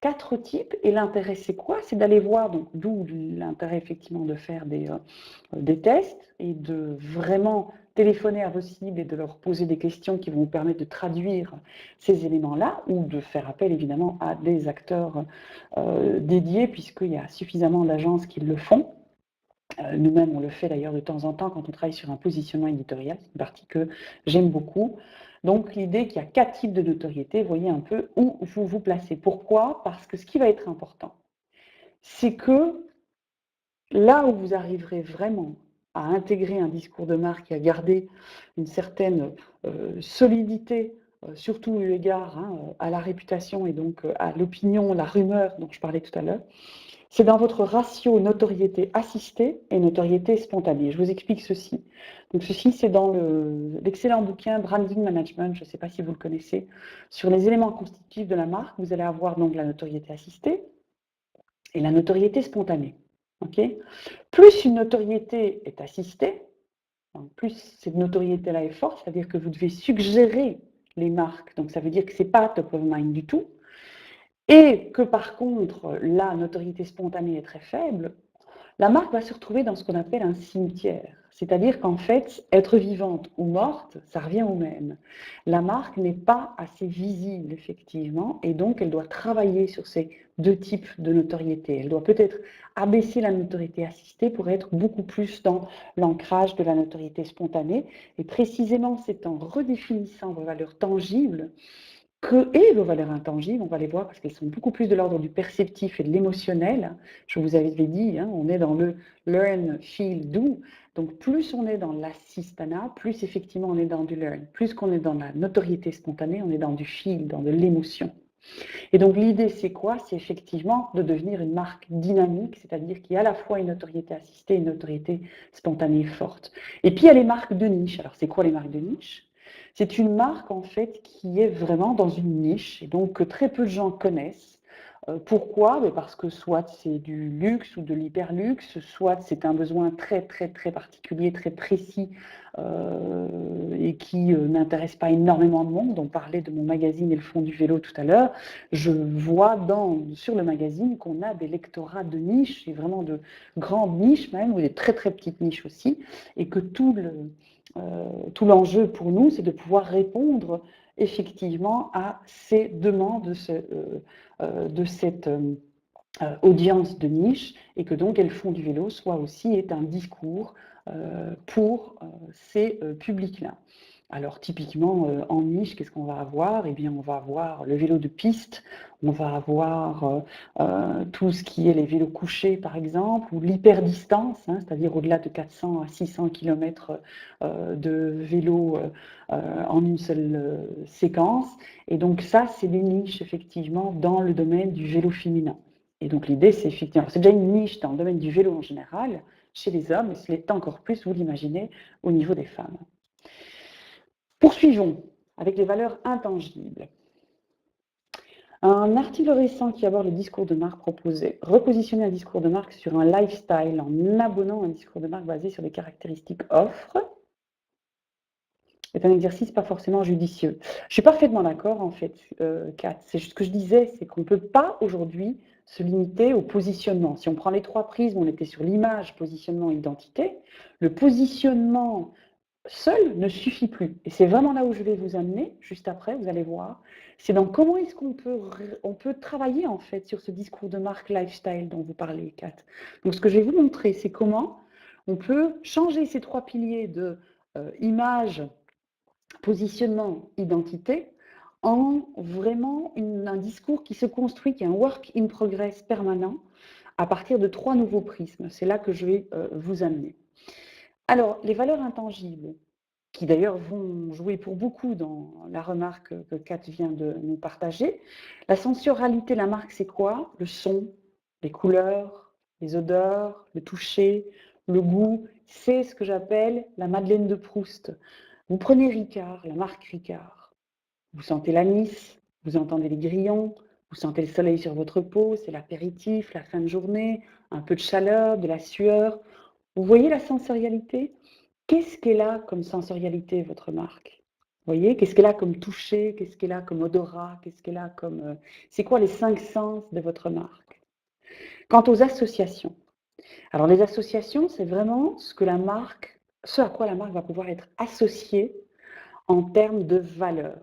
4 types, et l'intérêt c'est quoi? C'est d'aller voir, donc d'où l'intérêt effectivement de faire des tests et de vraiment téléphoner à vos cibles et de leur poser des questions qui vont vous permettre de traduire ces éléments-là, ou de faire appel évidemment à des acteurs dédiés, puisqu'il y a suffisamment d'agences qui le font. Nous-mêmes, on le fait d'ailleurs de temps en temps quand on travaille sur un positionnement éditorial, c'est une partie que j'aime beaucoup. Donc l'idée qu'il y a 4 types de notoriété, voyez un peu où vous vous placez. Pourquoi? Parce que ce qui va être important, c'est que là où vous arriverez vraiment à intégrer un discours de marque et à garder une certaine solidité, surtout eu égard à la réputation et donc à l'opinion, la rumeur dont je parlais tout à l'heure, c'est dans votre ratio notoriété assistée et notoriété spontanée. Je vous explique ceci. Donc ceci, c'est dans l'excellent bouquin Branding Management, je ne sais pas si vous le connaissez, sur les éléments constitutifs de la marque. Vous allez avoir donc la notoriété assistée et la notoriété spontanée. Okay, plus une notoriété est assistée, plus cette notoriété-là est forte, c'est-à-dire que vous devez suggérer les marques. Donc ça veut dire que ce n'est pas top of mind du tout. Et que par contre, la notoriété spontanée est très faible, La marque va se retrouver dans ce qu'on appelle un cimetière. C'est-à-dire qu'en fait, être vivante ou morte, ça revient au même. La marque n'est pas assez visible, effectivement, et donc elle doit travailler sur ces deux types de notoriété. Elle doit peut-être abaisser la notoriété assistée pour être beaucoup plus dans l'ancrage de la notoriété spontanée. Et précisément, c'est en redéfinissant vos valeurs tangibles et vos valeurs intangibles, on va les voir parce qu'elles sont beaucoup plus de l'ordre du perceptif et de l'émotionnel. Je vous avais dit, hein, on est dans le learn, feel, do. Donc plus on est dans l'assistana, plus effectivement on est dans du learn. Plus qu'on est dans la notoriété spontanée, on est dans du feel, dans de l'émotion. Et donc l'idée c'est quoi? C'est effectivement de devenir une marque dynamique, c'est-à-dire qu'il y a à la fois une notoriété assistée et une notoriété spontanée forte. Et puis il y a les marques de niche. Alors c'est quoi les marques de niche? C'est une marque en fait qui est vraiment dans une niche et donc que très peu de gens connaissent. Pourquoi? Parce que soit c'est du luxe ou de l'hyperluxe, soit c'est un besoin très très très particulier, très précis et qui n'intéresse pas énormément de monde. On parlait de mon magazine et le fond du vélo tout à l'heure. Je vois sur le magazine qu'on a des lectorats de niche, et vraiment de grandes niches même, ou des très très petites niches aussi, et que tout l'enjeu pour nous, c'est de pouvoir répondre effectivement à ces demandes de cette audience de niche, et que donc elles font du vélo soit aussi est un discours pour ces publics-là. Alors typiquement en niche, qu'est-ce qu'on va avoir? Eh bien on va avoir le vélo de piste, on va avoir tout ce qui est les vélos couchés par exemple, ou l'hyperdistance, hein, c'est-à-dire au-delà de 400 à 600 km de vélo en une seule séquence. Et donc ça, c'est des niches effectivement dans le domaine du vélo féminin. Et donc l'idée, c'est effectivement, c'est déjà une niche dans le domaine du vélo en général, chez les hommes, et ce l'est encore plus, vous l'imaginez, au niveau des femmes. Poursuivons avec les valeurs intangibles. Un article récent qui aborde le discours de marque proposait repositionner un discours de marque sur un lifestyle en abonnant un discours de marque basé sur les caractéristiques offres. C'est un exercice pas forcément judicieux. Je suis parfaitement d'accord en fait, Kat. C'est juste ce que je disais, c'est qu'on ne peut pas aujourd'hui se limiter au positionnement. Si on prend les trois prismes, on était sur l'image, positionnement, identité. Le positionnement seul ne suffit plus. Et c'est vraiment là où je vais vous amener, juste après, vous allez voir. C'est dans comment est-ce qu'on peut travailler en fait sur ce discours de marque lifestyle dont vous parlez, Kat. Donc ce que je vais vous montrer, c'est comment on peut changer ces trois piliers de image, positionnement, identité, en vraiment un discours qui se construit, qui est un work in progress permanent, à partir de trois nouveaux prismes. C'est là que je vais vous amener. Alors, les valeurs intangibles, qui d'ailleurs vont jouer pour beaucoup dans la remarque que Kat vient de nous partager. La sensorialité, la marque, c'est quoi? Le son, les couleurs, les odeurs, le toucher, le goût. C'est ce que j'appelle la Madeleine de Proust. Vous prenez Ricard, la marque Ricard. Vous sentez l'anis, vous entendez les grillons, vous sentez le soleil sur votre peau, c'est l'apéritif, la fin de journée, un peu de chaleur, de la sueur. Vous voyez la sensorialité? Qu'est-ce qu'elle a comme sensorialité, votre marque? Vous voyez? Qu'est-ce qu'elle a comme toucher? Qu'est-ce qu'elle a comme odorat? Qu'est-ce qu'elle a comme... c'est quoi les 5 sens de votre marque? Quant aux associations, alors les associations, c'est vraiment ce à quoi la marque va pouvoir être associée en termes de valeur.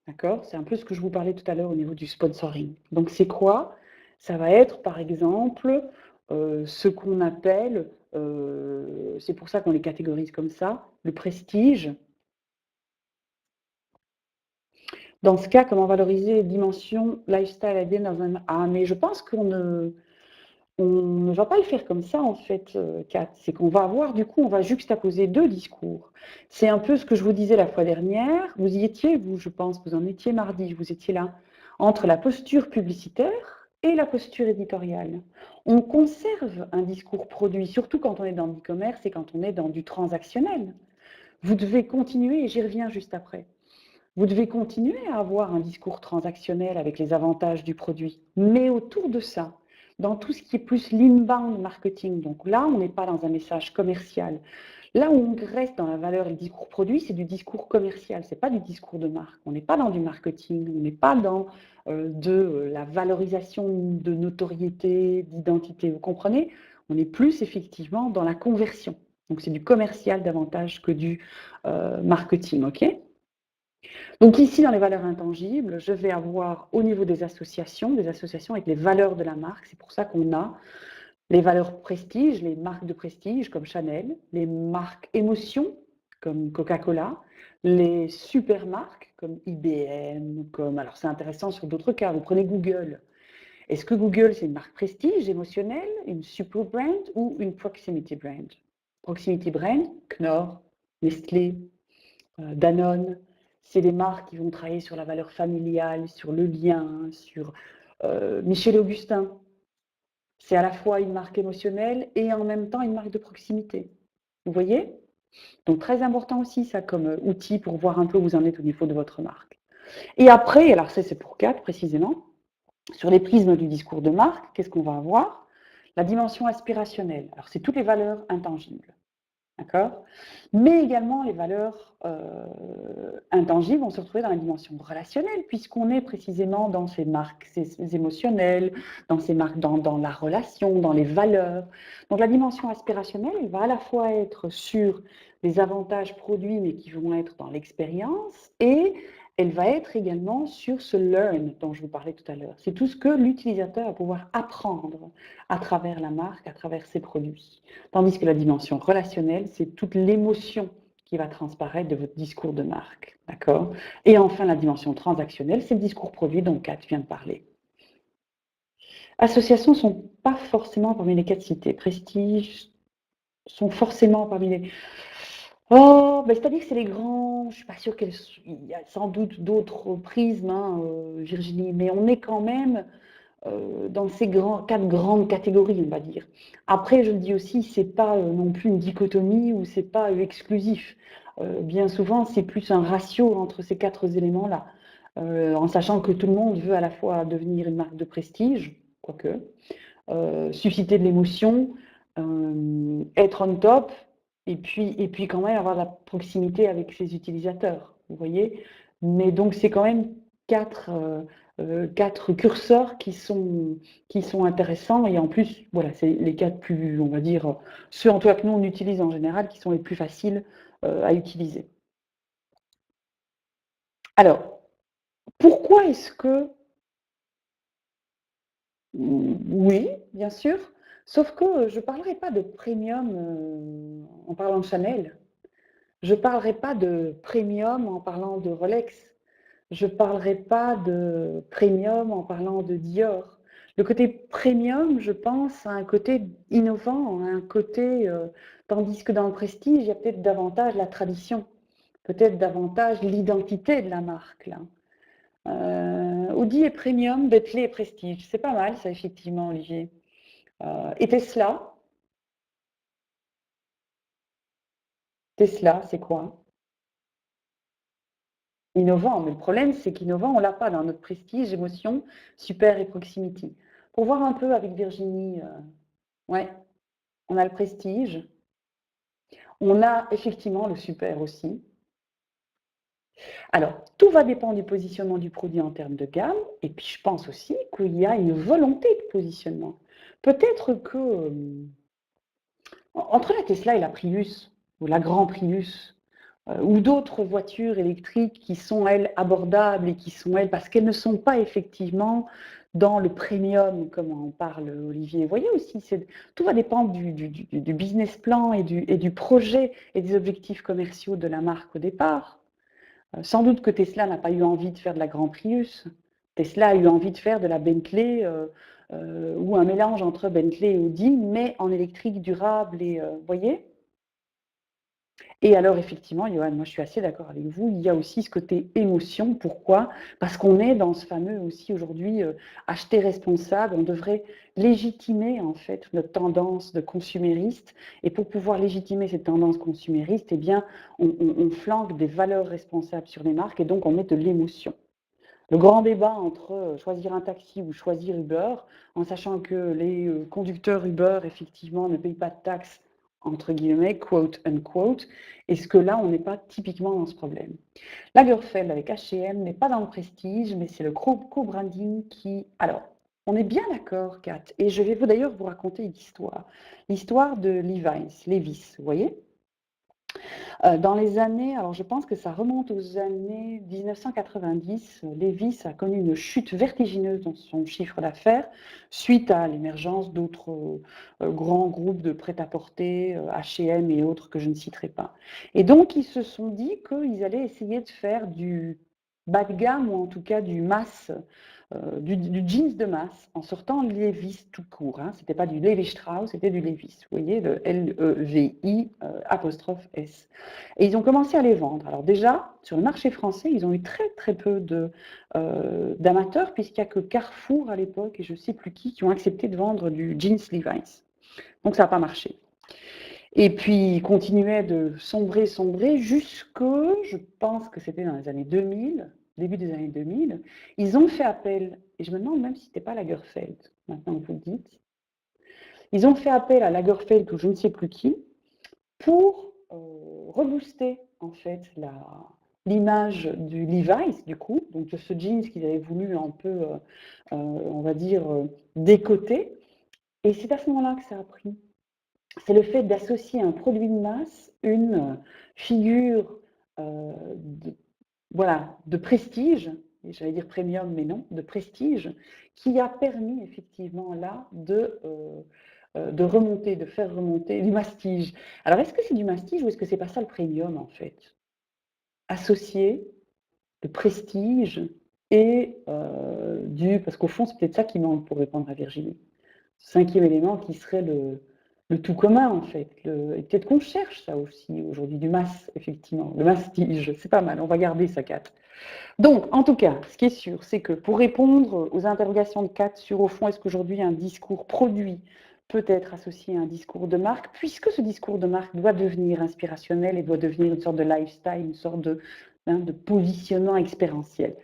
D'accord? C'est un peu ce que je vous parlais tout à l'heure au niveau du sponsoring. Donc c'est quoi? Ça va être par exemple ce qu'on appelle, c'est pour ça qu'on les catégorise comme ça, le prestige. Dans ce cas, comment valoriser les dimensions lifestyle ADN dans un... Ah, mais je pense qu'on ne va pas le faire comme ça en fait, Kat. C'est qu'on va avoir, du coup, on va juxtaposer deux discours. C'est un peu ce que je vous disais la fois dernière. Vous y étiez, vous, je pense, vous en étiez mardi, vous étiez là, entre la posture publicitaire et la posture éditoriale. On conserve un discours produit, surtout quand on est dans l'e-commerce et quand on est dans du transactionnel. Vous devez continuer, et j'y reviens juste après. Vous devez continuer à avoir un discours transactionnel avec les avantages du produit. Mais autour de ça, dans tout ce qui est plus l'inbound marketing. Donc là, on n'est pas dans un message commercial. Là où on reste dans la valeur et le discours produit, c'est du discours commercial, c'est pas du discours de marque. On n'est pas dans du marketing, on n'est pas dans la valorisation de notoriété, d'identité. Vous comprenez? On est plus effectivement dans la conversion. Donc c'est du commercial davantage que du marketing, ok? Donc ici, dans les valeurs intangibles, je vais avoir au niveau des associations avec les valeurs de la marque. C'est pour ça qu'on a les valeurs prestige, les marques de prestige comme Chanel, les marques émotion comme Coca-Cola, les super marques comme IBM, alors c'est intéressant sur d'autres cas, vous prenez Google. Est-ce que Google, c'est une marque prestige émotionnelle, une super brand ou une proximity brand? Proximity brand, Knorr, Nestlé, Danone, c'est des marques qui vont travailler sur la valeur familiale, sur le lien, sur Michel Augustin. C'est à la fois une marque émotionnelle et en même temps une marque de proximité. Vous voyez? Donc très important aussi ça comme outil pour voir un peu où vous en êtes au niveau de votre marque. Et après, alors ça c'est pour 4 précisément, sur les prismes du discours de marque, qu'est-ce qu'on va avoir? La dimension aspirationnelle. Alors c'est toutes les valeurs intangibles. D'accord? Mais également, les valeurs intangibles vont se retrouver dans la dimension relationnelle, puisqu'on est précisément dans ces marques ces émotionnelles, dans ces marques, dans la relation, dans les valeurs. Donc la dimension aspirationnelle, elle va à la fois être sur les avantages produits, mais qui vont être dans l'expérience, et elle va être également sur ce learn dont je vous parlais tout à l'heure. C'est tout ce que l'utilisateur va pouvoir apprendre à travers la marque, à travers ses produits. Tandis que la dimension relationnelle, c'est toute l'émotion qui va transparaître de votre discours de marque. D'accord? Et enfin, la dimension transactionnelle, c'est le discours produit dont Kat vient de parler. Associations ne sont pas forcément parmi les 4 cités. Prestige sont forcément parmi les... Oh, ben c'est-à-dire que c'est les grands, je ne suis pas sûre qu'il y a sans doute d'autres prismes, hein, Virginie, mais on est quand même dans ces 4 grandes catégories, on va dire. Après, je le dis aussi, c'est pas non plus une dichotomie ou c'est pas exclusif. Bien souvent, c'est plus un ratio entre ces 4 éléments-là, en sachant que tout le monde veut à la fois devenir une marque de prestige, quoique, susciter de l'émotion, être on top, et puis quand même avoir de la proximité avec ses utilisateurs, vous voyez. Mais donc c'est quand même 4 curseurs qui sont intéressants, et en plus, voilà, c'est les 4 plus, on va dire, ceux en tout cas que nous on utilise en général, qui sont les plus faciles à utiliser. Alors, pourquoi est-ce que... Oui, bien sûr, sauf que je ne parlerai pas de premium en parlant de Chanel. Je ne parlerai pas de premium en parlant de Rolex. Je ne parlerai pas de premium en parlant de Dior. Le côté premium, je pense, a un côté innovant, un côté, tandis que dans le prestige, il y a peut-être davantage la tradition, peut-être davantage l'identité de la marque, là. Audi est premium, Bentley est prestige. C'est pas mal, ça, effectivement, Olivier. Et Tesla? Tesla, c'est quoi? Innovant, mais le problème, c'est qu'innovant, on ne l'a pas dans notre prestige, émotion, super et proximity. Pour voir un peu avec Virginie, ouais, on a le prestige, on a effectivement le super aussi. Alors, tout va dépendre du positionnement du produit en termes de gamme, et puis je pense aussi qu'il y a une volonté de positionnement. Peut-être que entre la Tesla et la Prius, ou la Grand Prius, ou d'autres voitures électriques qui sont, elles, abordables et qui sont, elles, parce qu'elles ne sont pas effectivement dans le premium, comme on parle, Olivier. Vous voyez aussi, tout va dépendre du business plan et du projet et des objectifs commerciaux de la marque au départ. Sans doute que Tesla n'a pas eu envie de faire de la Grand Prius. Tesla a eu envie de faire de la Bentley ou un mélange entre Bentley et Audi, mais en électrique durable et, vous voyez. Et alors effectivement, Johan, moi je suis assez d'accord avec vous, il y a aussi ce côté émotion. Pourquoi? Parce qu'on est dans ce fameux aussi aujourd'hui acheter responsable, on devrait légitimer en fait notre tendance de consumériste, et pour pouvoir légitimer cette tendance consumériste, eh bien on flanque des valeurs responsables sur les marques et donc on met de l'émotion. le grand débat entre choisir un taxi ou choisir Uber, en sachant que les conducteurs Uber, effectivement, ne payent pas de taxes, entre guillemets, quote unquote, est-ce que là, on n'est pas typiquement dans ce problème? Lagerfeld avec H&M n'est pas dans le prestige, mais c'est le co-branding qui... Alors, on est bien d'accord, Kat, et je vais d'ailleurs vous raconter une histoire. L'histoire de Levi's, vous voyez? Dans les années, alors je pense que ça remonte aux années 1990, Levi's a connu une chute vertigineuse dans son chiffre d'affaires suite à l'émergence d'autres grands groupes de prêt-à-porter, H&M et autres que je ne citerai pas. Et donc ils se sont dit qu'ils allaient essayer de faire du bas de gamme ou en tout cas du masse, du jeans de masse en sortant Levi's tout court. Hein. Ce n'était pas du Levi Strauss, c'était du Levi's. Vous voyez, le L-E-V-I apostrophe S. Et ils ont commencé à les vendre. Alors déjà, sur le marché français, ils ont eu très très peu d'amateurs, puisqu'il n'y a que Carrefour à l'époque, et je ne sais plus qui ont accepté de vendre du jeans Levi's. Donc ça n'a pas marché. Et puis, ils continuaient de sombrer, jusque, je pense que c'était dans les années 2000, début des années 2000, ils ont fait appel, et je me demande même si ce n'était pas Lagerfeld, maintenant que vous le dites, ils ont fait appel à Lagerfeld ou je ne sais plus qui, pour rebooster en fait l'image du Levi's du coup, donc de ce jeans qu'ils avaient voulu un peu, on va dire, décoter. Et c'est à ce moment-là que ça a pris. C'est le fait d'associer à un produit de masse une figure voilà, de prestige, j'allais dire premium, mais non, de prestige, qui a permis effectivement là de remonter, de faire remonter du mastige. Alors, est-ce que c'est du mastige ou est-ce que c'est pas ça le premium en fait? Associé de prestige et parce qu'au fond, c'est peut-être ça qui manque pour répondre à Virginie. Ce cinquième élément qui serait le tout commun en fait. Et peut-être qu'on cherche ça aussi aujourd'hui, du masse, effectivement, le mastige, c'est pas mal, on va garder ça, Kat. Donc, en tout cas, ce qui est sûr, c'est que pour répondre aux interrogations de Kat sur, au fond, est-ce qu'aujourd'hui un discours produit peut être associé à un discours de marque, puisque ce discours de marque doit devenir inspirationnel et doit devenir une sorte de lifestyle, une sorte de positionnement expérientiel.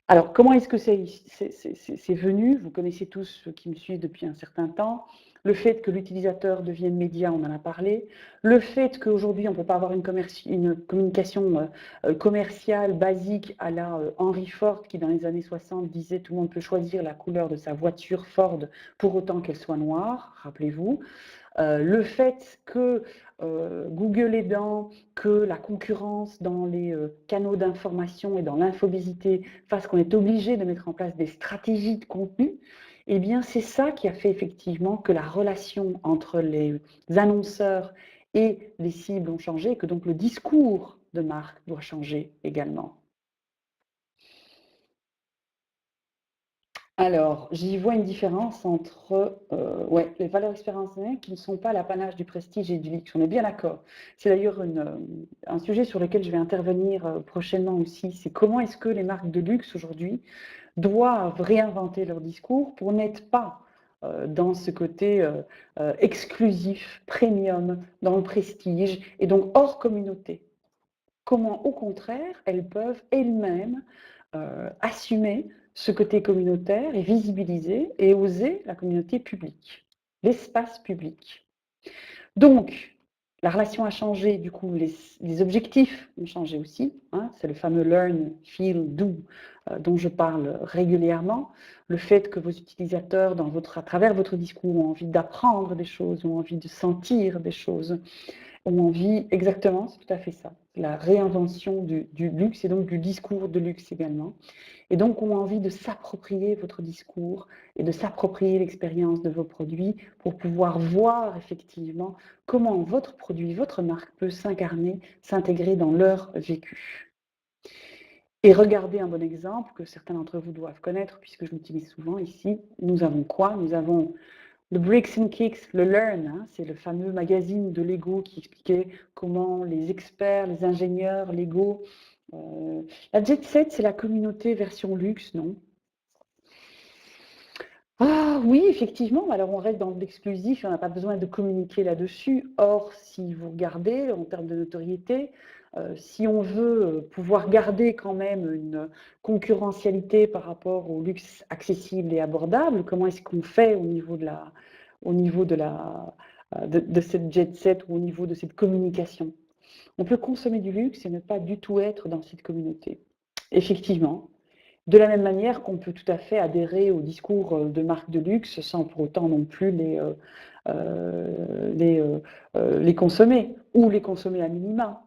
Alors, comment est-ce que c'est venu? Vous connaissez tous ceux qui me suivent depuis un certain temps. Le fait que l'utilisateur devienne média, on en a parlé. Le fait qu'aujourd'hui, on ne peut pas avoir une communication commerciale basique à la Henry Ford, qui dans les années 60 disait tout le monde peut choisir la couleur de sa voiture Ford pour autant qu'elle soit noire, rappelez-vous. Le fait que Google aidant, que la concurrence dans les canaux d'information et dans l'infobésité fasse qu'on est obligé de mettre en place des stratégies de contenu, eh bien c'est ça qui a fait effectivement que la relation entre les annonceurs et les cibles ont changé, et que donc le discours de marque doit changer également. Alors, j'y vois une différence entre les valeurs expérientielles qui ne sont pas l'apanage du prestige et du luxe. On est bien d'accord. C'est d'ailleurs un sujet sur lequel je vais intervenir prochainement aussi. C'est comment est-ce que les marques de luxe aujourd'hui doivent réinventer leur discours pour n'être pas dans ce côté exclusif, premium, dans le prestige et donc hors communauté. Comment, au contraire, elles peuvent elles-mêmes assumer ce côté communautaire et visibiliser et oser la communauté publique, l'espace public. Donc, la relation a changé, du coup, les objectifs ont changé aussi. Hein, c'est le fameux learn, feel, do dont je parle régulièrement. Le fait que vos utilisateurs, à travers votre discours, ont envie d'apprendre des choses, ont envie de sentir des choses, ont envie, exactement, c'est tout à fait ça, la réinvention du luxe et donc du discours de luxe également. Et donc, ont envie de s'approprier votre discours et de s'approprier l'expérience de vos produits pour pouvoir voir effectivement comment votre produit, votre marque peut s'incarner, s'intégrer dans leur vécu. Et regardez un bon exemple que certains d'entre vous doivent connaître puisque je l'utilise souvent ici. Nous avons quoi? Nous avons le Bricks and Kicks, le Learn, hein, c'est le fameux magazine de Lego qui expliquait comment les experts, les ingénieurs Lego. La Jet Set, c'est la communauté version luxe, non? Ah oui, effectivement, alors on reste dans l'exclusif, on n'a pas besoin de communiquer là-dessus. Or, si vous regardez en termes de notoriété, Si on veut pouvoir garder quand même une concurrentialité par rapport au luxe accessible et abordable, comment est-ce qu'on fait au niveau de cette jet set ou au niveau de cette communication? On peut consommer du luxe et ne pas du tout être dans cette communauté. Effectivement, de la même manière qu'on peut tout à fait adhérer au discours de marques de luxe sans pour autant non plus les consommer ou les consommer à minima.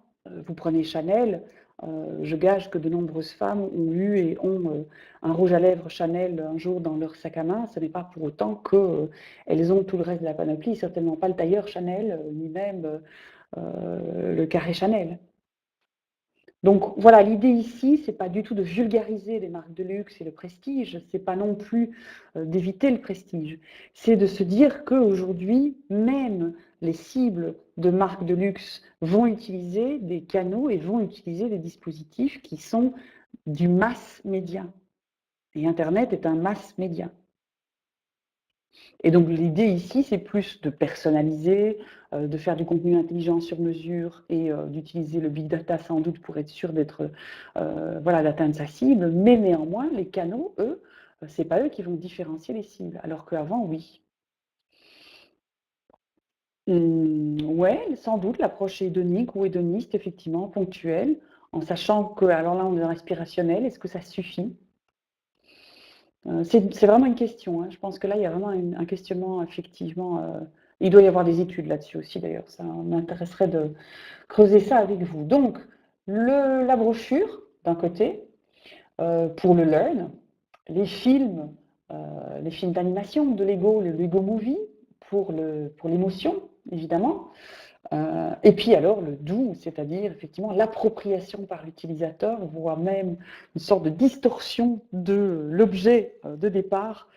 Vous prenez Chanel, je gage que de nombreuses femmes ont eu et ont un rouge à lèvres Chanel un jour dans leur sac à main. Ce n'est pas pour autant qu'elles ont tout le reste de la panoplie, certainement pas le tailleur Chanel, ni même le carré Chanel. Donc voilà, l'idée ici, c'est pas du tout de vulgariser les marques de luxe et le prestige, c'est pas non plus d'éviter le prestige, c'est de se dire qu'aujourd'hui, même les cibles de marques de luxe vont utiliser des canaux et vont utiliser des dispositifs qui sont du mass média. Et Internet est un mass média. Et donc l'idée ici, c'est plus de personnaliser, de faire du contenu intelligent sur mesure et d'utiliser le big data sans doute pour être sûr voilà, d'atteindre sa cible. Mais néanmoins, les canaux, eux, c'est pas eux qui vont différencier les cibles, alors qu'avant, oui. Ouais, sans doute, l'approche hédonique ou hédoniste, effectivement, ponctuelle, en sachant que, alors là, on est inspirationnel, est-ce que ça suffit? C'est vraiment une question, hein. Je pense que là, il y a vraiment un questionnement, effectivement. Il doit y avoir des études là-dessus aussi, d'ailleurs. Ça m'intéresserait de creuser ça avec vous. Donc, la brochure, d'un côté, pour le Learn, les films, les films d'animation de Lego, le Lego Movie, pour l'émotion, évidemment. Et puis alors le do, c'est-à-dire effectivement l'appropriation par l'utilisateur, voire même une sorte de distorsion de l'objet de départ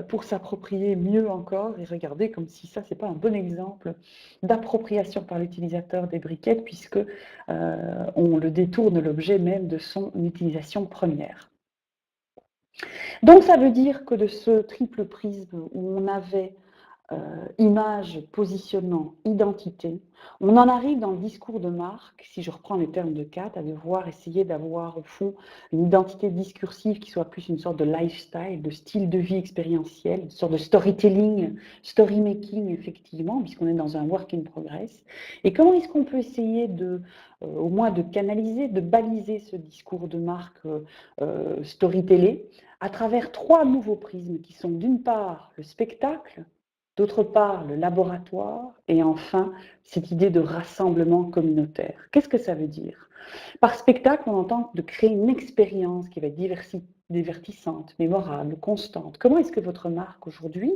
pour s'approprier mieux encore et regarder comme si ça, c'est pas un bon exemple d'appropriation par l'utilisateur des briquettes puisque on le détourne l'objet même de son utilisation première. Donc ça veut dire que de ce triple prisme où on avait image, positionnement, identité. On en arrive dans le discours de marque, si je reprends les termes de Kat, à devoir essayer d'avoir au fond une identité discursive qui soit plus une sorte de lifestyle, de style de vie expérientiel, une sorte de storytelling, story-making effectivement, puisqu'on est dans un work in progress. Et comment est-ce qu'on peut essayer au moins de canaliser, de baliser ce discours de marque storytelling à travers trois nouveaux prismes qui sont d'une part le spectacle, d'autre part, le laboratoire et enfin, cette idée de rassemblement communautaire. Qu'est-ce que ça veut dire? Par spectacle, on entend de créer une expérience qui va être divertissante, mémorable, constante. Comment est-ce que votre marque aujourd'hui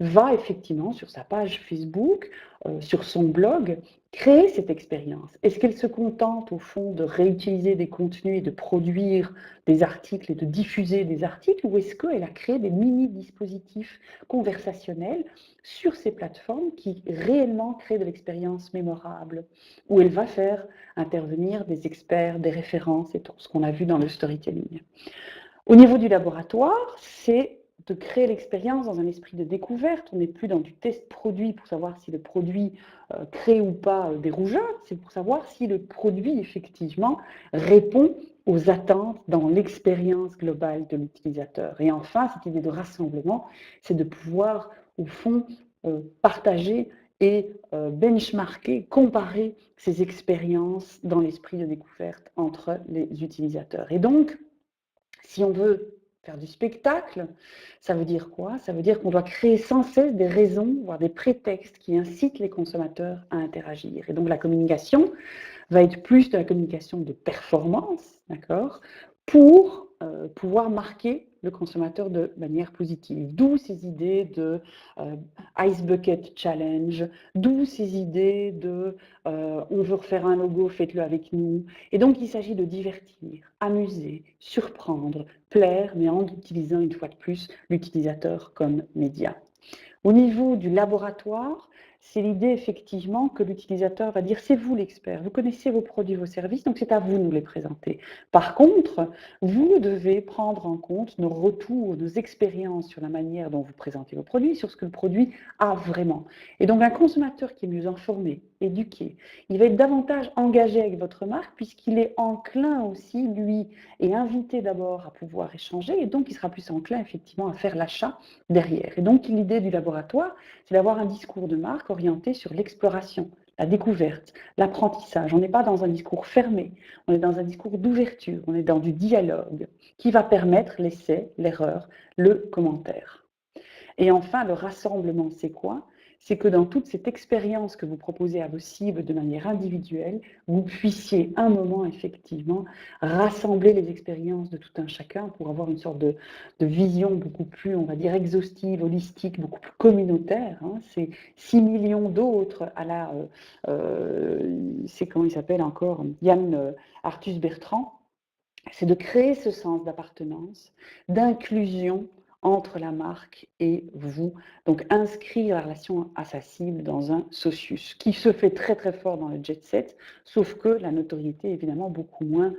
va effectivement sur sa page Facebook, sur son blog, créer cette expérience? Est-ce qu'elle se contente au fond de réutiliser des contenus et de produire des articles et de diffuser des articles ou est-ce qu'elle a créé des mini-dispositifs conversationnels sur ces plateformes qui réellement créent de l'expérience mémorable où elle va faire intervenir des experts, des références et tout ce qu'on a vu dans le storytelling. Au niveau du laboratoire, c'est de créer l'expérience dans un esprit de découverte. On n'est plus dans du test produit pour savoir si le produit crée ou pas des rougeurs, c'est pour savoir si le produit effectivement répond aux attentes dans l'expérience globale de l'utilisateur. Et enfin, cette idée de rassemblement, c'est de pouvoir au fond partager et benchmarker, comparer ces expériences dans l'esprit de découverte entre les utilisateurs. Et donc, si on veut faire du spectacle, ça veut dire quoi? Ça veut dire qu'on doit créer sans cesse des raisons, voire des prétextes qui incitent les consommateurs à interagir. Et donc la communication va être plus de la communication de performance, d'accord, pour pouvoir marquer le consommateur de manière positive. D'où ces idées de Ice Bucket Challenge, d'où ces idées de on veut refaire un logo, faites-le avec nous. Et donc, il s'agit de divertir, amuser, surprendre, plaire, mais en utilisant une fois de plus l'utilisateur comme média. Au niveau du laboratoire, C'est l'idée effectivement que l'utilisateur va dire c'est vous l'expert, vous connaissez vos produits, vos services, donc c'est à vous de nous les présenter. Par contre, vous devez prendre en compte nos retours, nos expériences sur la manière dont vous présentez vos produits, sur ce que le produit a vraiment. Et donc un consommateur qui est mieux informé, éduqué, il va être davantage engagé avec votre marque puisqu'il est enclin aussi, lui, et invité d'abord à pouvoir échanger et donc il sera plus enclin effectivement à faire l'achat derrière. Et donc l'idée du laboratoire, c'est d'avoir un discours de marque orienté sur l'exploration, la découverte, l'apprentissage. On n'est pas dans un discours fermé, on est dans un discours d'ouverture, on est dans du dialogue qui va permettre l'essai, l'erreur, le commentaire. Et enfin, le rassemblement, c'est quoi? C'est que dans toute cette expérience que vous proposez à vos cibles de manière individuelle, vous puissiez un moment effectivement rassembler les expériences de tout un chacun pour avoir une sorte de vision beaucoup plus, on va dire, exhaustive, holistique, beaucoup plus communautaire. Hein. C'est 6 millions d'autres à la... c'est comment il s'appelle encore? Yann Arthus Bertrand. C'est de créer ce sens d'appartenance, d'inclusion entre la marque et vous. Donc inscrire la relation à sa cible dans un socius qui se fait très très fort dans le jet set, sauf que la notoriété est évidemment beaucoup moins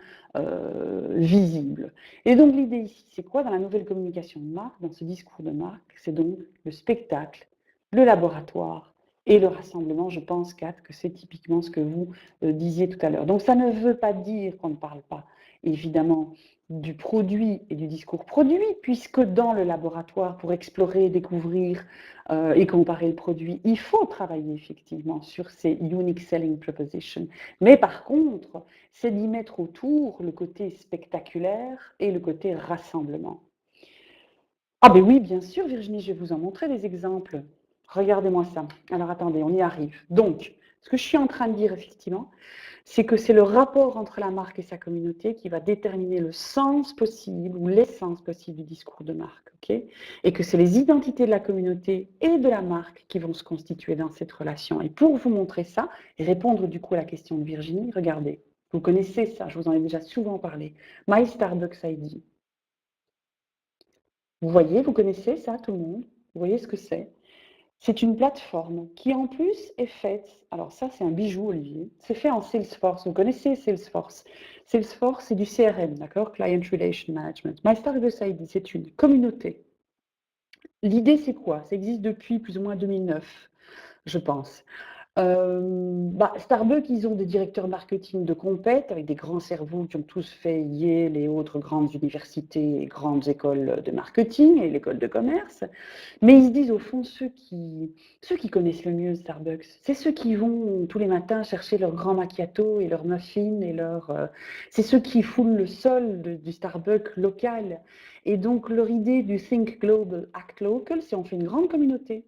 visible. Et donc l'idée ici, c'est quoi dans la nouvelle communication de marque, dans ce discours de marque? C'est donc le spectacle, le laboratoire et le rassemblement. Je pense, Kat, que c'est typiquement ce que vous disiez tout à l'heure. Donc ça ne veut pas dire qu'on ne parle pas évidemment du produit et du discours produit, puisque dans le laboratoire, pour explorer, découvrir et comparer le produit, il faut travailler effectivement sur ces unique selling propositions. Mais par contre, c'est d'y mettre autour le côté spectaculaire et le côté rassemblement. Ah ben oui, bien sûr, Virginie, je vais vous en montrer des exemples. Regardez-moi ça. Alors attendez, on y arrive. Donc, ce que je suis en train de dire effectivement, c'est que c'est le rapport entre la marque et sa communauté qui va déterminer le sens possible ou l'essence possible du discours de marque. Okay, et que c'est les identités de la communauté et de la marque qui vont se constituer dans cette relation. Et pour vous montrer ça et répondre du coup à la question de Virginie, regardez, vous connaissez ça, je vous en ai déjà souvent parlé, My Starbucks ID. Vous voyez, vous connaissez ça, tout le monde? Vous voyez ce que c'est? C'est une plateforme qui en plus est faite, alors ça c'est un bijou Olivier, c'est fait en Salesforce, vous connaissez Salesforce. Salesforce c'est du CRM, d'accord? Client Relation Management. My Starbucks ID, c'est une communauté. L'idée c'est quoi? Ça existe depuis plus ou moins 2009, je pense. Starbucks, ils ont des directeurs marketing de compète avec des grands cerveaux qui ont tous fait Yale et autres grandes universités et grandes écoles de marketing et l'école de commerce. Mais ils se disent au fond, ceux qui connaissent le mieux Starbucks, c'est ceux qui vont tous les matins chercher leur grand macchiato et leur muffin et c'est ceux qui foulent le sol du Starbucks local. Et donc leur idée du Think Global, Act Local, c'est on fait une grande communauté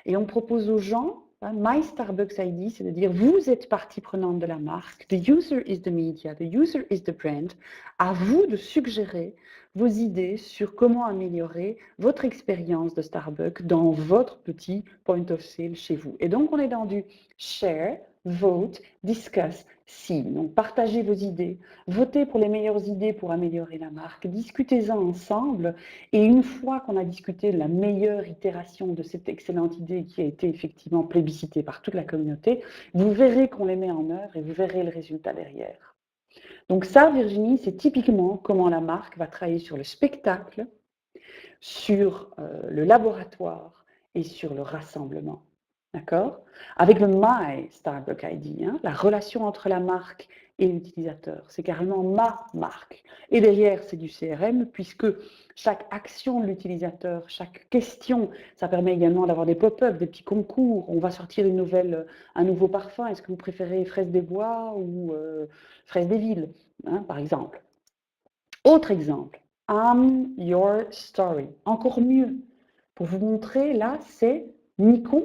et on propose aux gens My Starbucks ID, c'est de dire vous êtes partie prenante de la marque, the user is the media, the user is the brand. À vous de suggérer vos idées sur comment améliorer votre expérience de Starbucks dans votre petit point of sale chez vous. Et donc, on est dans du share, vote, discuss, see. Donc, partagez vos idées, votez pour les meilleures idées pour améliorer la marque, discutez-en ensemble. Et une fois qu'on a discuté de la meilleure itération de cette excellente idée qui a été effectivement plébiscitée par toute la communauté, vous verrez qu'on les met en œuvre et vous verrez le résultat derrière. Donc ça, Virginie, c'est typiquement comment la marque va travailler sur le spectacle, sur le laboratoire et sur le rassemblement. D'accord? Avec le My Starbucks ID, hein, la relation entre la marque et l'utilisateur, c'est carrément ma marque. Et derrière, c'est du CRM, puisque chaque action de l'utilisateur, chaque question, ça permet également d'avoir des pop-up, des petits concours. On va sortir un nouveau parfum. Est-ce que vous préférez fraise des bois ou fraise des villes, hein, par exemple? Autre exemple, I'm your story. Encore mieux, pour vous montrer, là, c'est Nikon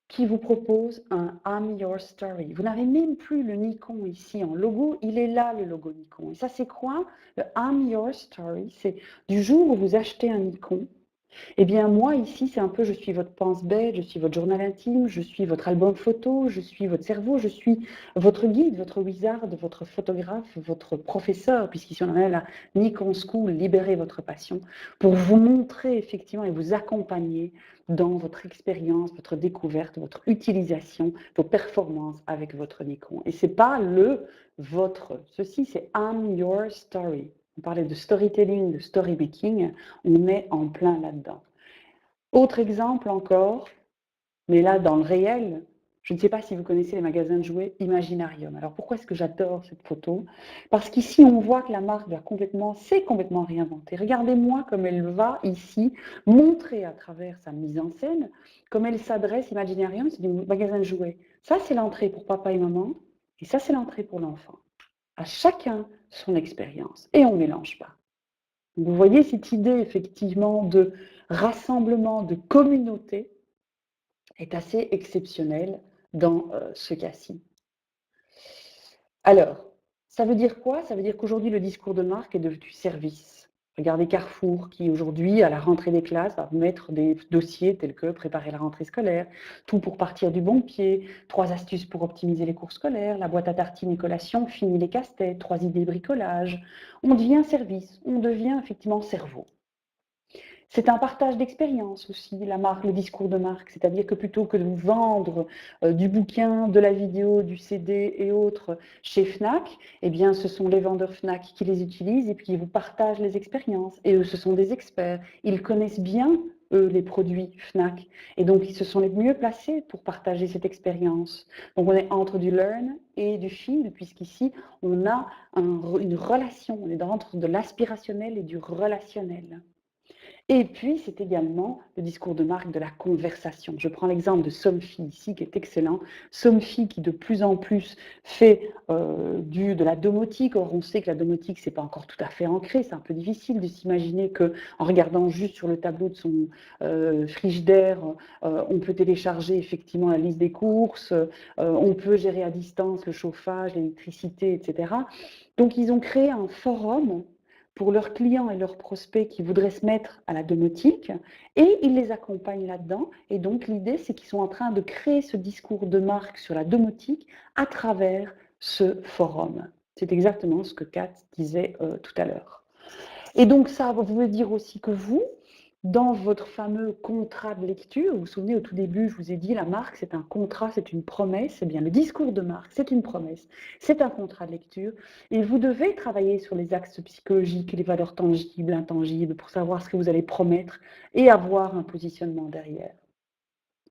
qui vous propose un I'm your story. Vous n'avez même plus le Nikon ici en logo, il est là le logo Nikon. Et ça, c'est quoi? Le I'm your story, c'est du jour où vous achetez un Nikon, Eh bien, moi, ici, c'est un peu, je suis votre pense-bête, je suis votre journal intime, je suis votre album photo, je suis votre cerveau, je suis votre guide, votre wizard, votre photographe, votre professeur, puisqu'ici on en est la Nikon School, libérez votre passion, pour vous montrer effectivement et vous accompagner dans votre expérience, votre découverte, votre utilisation, vos performances avec votre Nikon. Et c'est pas le votre, ceci c'est I'm your story. On parlait de storytelling, de storymaking, on est en plein là-dedans. Autre exemple encore, mais là dans le réel, je ne sais pas si vous connaissez les magasins de jouets Imaginarium. Alors pourquoi est-ce que j'adore cette photo? Parce qu'ici on voit que la marque s'est complètement réinventée. Regardez-moi comme elle va ici montrer à travers sa mise en scène, comme elle s'adresse, Imaginarium, c'est du magasin de jouets. Ça c'est l'entrée pour papa et maman, et ça c'est l'entrée pour l'enfant. À chacun son expérience, et on ne mélange pas. Vous voyez cette idée effectivement de rassemblement, de communauté est assez exceptionnelle dans ce cas-ci. Alors, ça veut dire quoi? Ça veut dire qu'aujourd'hui, le discours de marque est devenu service. Regardez Carrefour qui aujourd'hui, à la rentrée des classes, va mettre des dossiers tels que préparer la rentrée scolaire, tout pour partir du bon pied, 3 astuces pour optimiser les cours scolaires, la boîte à tartines et collations, fini les casse-têtes, 3 idées bricolage. On devient service, on devient effectivement cerveau. C'est un partage d'expérience aussi, la marque, le discours de marque. C'est-à-dire que plutôt que de vous vendre du bouquin, de la vidéo, du CD et autres chez Fnac, eh bien, ce sont les vendeurs Fnac qui les utilisent et puis qui vous partagent les expériences. Et eux, ce sont des experts. Ils connaissent bien, eux, les produits Fnac. Et donc, ils se sont les mieux placés pour partager cette expérience. Donc, on est entre du learn et du feel, puisqu'ici, on a une relation. On est entre de l'aspirationnel et du relationnel. Et puis, c'est également le discours de marque de la conversation. Je prends l'exemple de Somfy ici, qui est excellent. Somfy qui de plus en plus fait de la domotique. Or, on sait que la domotique, c'est pas encore tout à fait ancré. C'est un peu difficile de s'imaginer qu'en regardant juste sur le tableau de son frigidaire, on peut télécharger effectivement la liste des courses, on peut gérer à distance le chauffage, l'électricité, etc. Donc, ils ont créé un forum pour leurs clients et leurs prospects qui voudraient se mettre à la domotique et ils les accompagnent là-dedans. Et donc, l'idée, c'est qu'ils sont en train de créer ce discours de marque sur la domotique à travers ce forum. C'est exactement ce que Kat disait tout à l'heure. Et donc, ça veut dire aussi que vous, dans votre fameux contrat de lecture, vous vous souvenez, au tout début, je vous ai dit, la marque, c'est un contrat, c'est une promesse. Eh bien, le discours de marque, c'est une promesse, c'est un contrat de lecture. Et vous devez travailler sur les axes psychologiques, les valeurs tangibles, intangibles, pour savoir ce que vous allez promettre et avoir un positionnement derrière.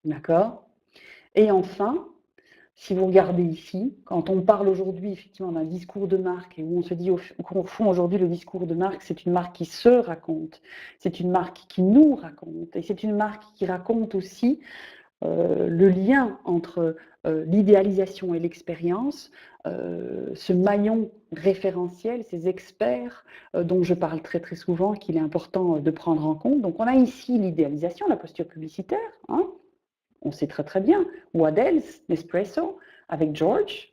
D'accord? Et enfin, si vous regardez ici, quand on parle aujourd'hui effectivement d'un discours de marque et où on se dit au fond aujourd'hui le discours de marque, c'est une marque qui se raconte, c'est une marque qui nous raconte et c'est une marque qui raconte aussi le lien entre l'idéalisation et l'expérience, ce maillon référentiel, ces experts dont je parle très très souvent, qu'il est important de prendre en compte. Donc on a ici l'idéalisation, la posture publicitaire, hein, on sait très très bien, Waddell's, Nespresso, avec George.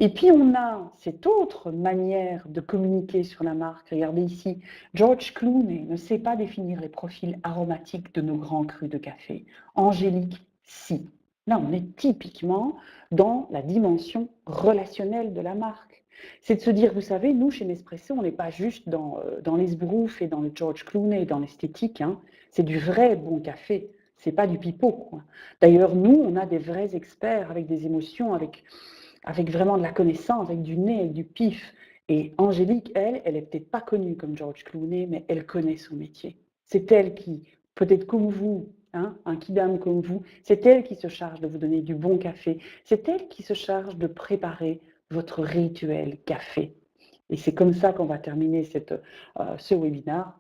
Et puis on a cette autre manière de communiquer sur la marque. Regardez ici, George Clooney ne sait pas définir les profils aromatiques de nos grands crus de café. Angélique, si. Là, on est typiquement dans la dimension relationnelle de la marque. C'est de se dire, vous savez, nous, chez Nespresso, on n'est pas juste dans l'esbrouf et dans le George Clooney, dans l'esthétique. Hein. C'est du vrai bon café. C'est pas du pipeau. D'ailleurs, nous, on a des vrais experts avec des émotions, avec vraiment de la connaissance, avec du nez, avec du pif. Et Angélique, elle est peut-être pas connue comme George Clooney, mais elle connaît son métier. C'est elle qui, peut-être comme vous, hein, un kidam comme vous, c'est elle qui se charge de vous donner du bon café. C'est elle qui se charge de préparer votre rituel café. Et c'est comme ça qu'on va terminer ce webinaire.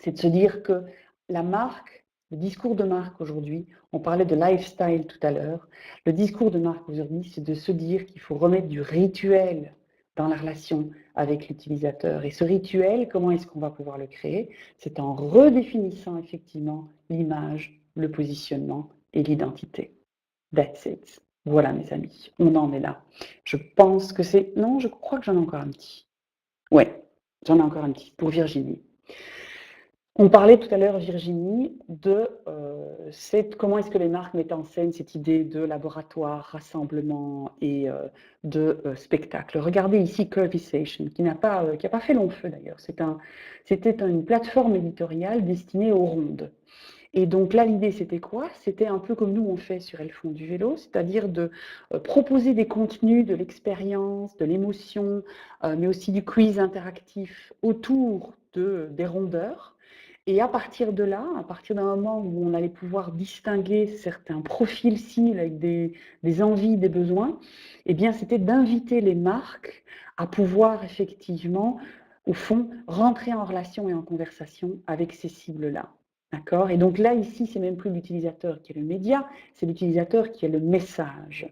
C'est de se dire que la marque, le discours de marque aujourd'hui, on parlait de lifestyle tout à l'heure, le discours de marque aujourd'hui, c'est de se dire qu'il faut remettre du rituel dans la relation avec l'utilisateur. Et ce rituel, comment est-ce qu'on va pouvoir le créer? C'est en redéfinissant effectivement l'image, le positionnement et l'identité. That's it. Voilà mes amis, on en est là. Je pense que c'est... Non, je crois que j'en ai encore un petit. Ouais, j'en ai encore un petit pour Virginie. On parlait tout à l'heure, Virginie, de comment est-ce que les marques mettent en scène cette idée de laboratoire, rassemblement et de spectacle. Regardez ici Curvisation, qui n'a pas fait long feu d'ailleurs. C'était une plateforme éditoriale destinée aux rondes. Et donc là, l'idée, c'était quoi? C'était un peu comme nous, on fait sur Elles font du vélo, c'est-à-dire de proposer des contenus, de l'expérience, de l'émotion, mais aussi du quiz interactif autour des rondeurs. Et à partir de là, à partir d'un moment où on allait pouvoir distinguer certains profils cibles avec des envies, des besoins, eh bien, c'était d'inviter les marques à pouvoir effectivement, au fond, rentrer en relation et en conversation avec ces cibles-là. D'accord? Et donc là, ici, c'est même plus l'utilisateur qui est le média, c'est l'utilisateur qui est le message.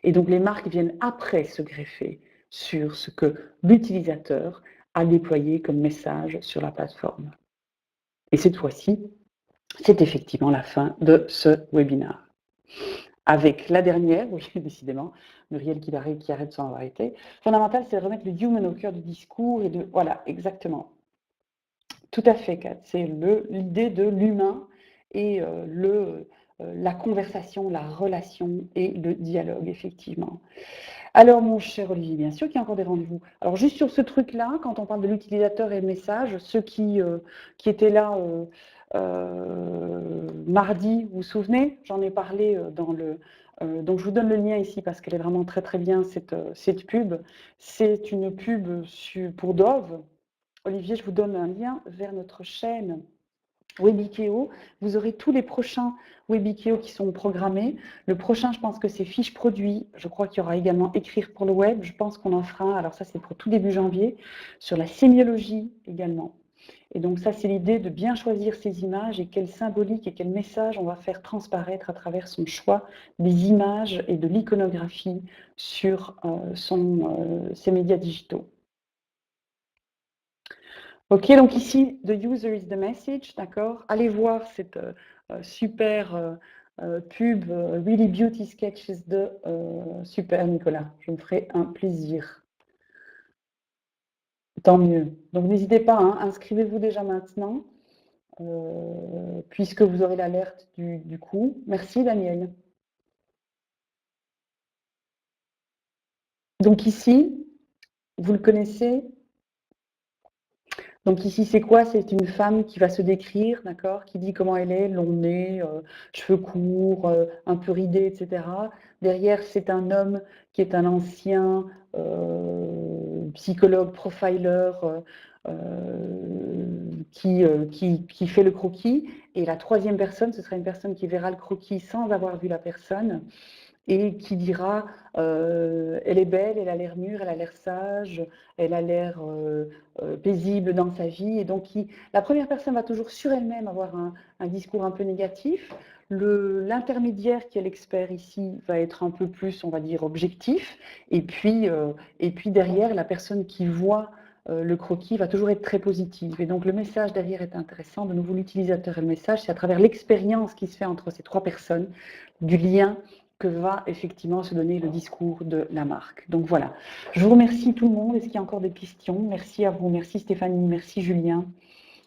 Et donc les marques viennent après se greffer sur ce que l'utilisateur a déployé comme message sur la plateforme. Et cette fois-ci, c'est effectivement la fin de ce webinaire. Avec la dernière, oui, décidément, Muriel qui arrête sans avoir été. Fondamental, c'est de remettre le human au cœur du discours et de. Voilà, exactement. Tout à fait, Kat. C'est l'idée de l'humain et la conversation, la relation et le dialogue, effectivement. Alors, mon cher Olivier, bien sûr qu'il y a encore des rendez-vous. Alors, juste sur ce truc-là, quand on parle de l'utilisateur et le message, ceux qui étaient là mardi, vous vous souvenez, j'en ai parlé dans le. Donc, je vous donne le lien ici parce qu'elle est vraiment très très bien, cette pub. C'est une pub pour Dove. Olivier, je vous donne un lien vers notre chaîne Webikeo. Vous aurez tous les prochains Webikeo qui sont programmés. Le prochain, je pense que c'est fiches produits. Je crois qu'il y aura également écrire pour le web. Je pense qu'on en fera un. Alors ça, c'est pour tout début janvier. Sur la sémiologie également. Et donc ça, c'est l'idée de bien choisir ces images et quelle symbolique et quel message on va faire transparaître à travers son choix des images et de l'iconographie sur ses médias digitaux. Ok, donc ici, the user is the message, d'accord? Allez voir cette super pub Really Beauty Sketches de Super Nicolas. Je me ferai un plaisir. Tant mieux. Donc n'hésitez pas, hein, inscrivez-vous déjà maintenant, puisque vous aurez l'alerte du coup. Merci Daniel. Donc ici, vous le connaissez? Donc ici, c'est quoi? C'est une femme qui va se décrire, d'accord? Qui dit comment elle est, long nez, cheveux courts, un peu ridés, etc. Derrière, c'est un homme qui est un ancien psychologue, profiler, qui fait le croquis. Et la troisième personne, ce sera une personne qui verra le croquis sans avoir vu la personne et qui dira elle est belle, elle a l'air mûre, elle a l'air sage, elle a l'air paisible dans sa vie. Et donc, la première personne va toujours sur elle-même avoir un discours un peu négatif. L'intermédiaire, qui est l'expert ici, va être un peu plus, on va dire, objectif. Et puis derrière, la personne qui voit le croquis va toujours être très positive. Et donc, le message derrière est intéressant. De nouveau, l'utilisateur et le message, c'est à travers l'expérience qui se fait entre ces trois personnes, du lien que va effectivement se donner le discours de la marque. Donc voilà, je vous remercie tout le monde. Est-ce qu'il y a encore des questions? Merci à vous, merci Stéphanie, merci Julien,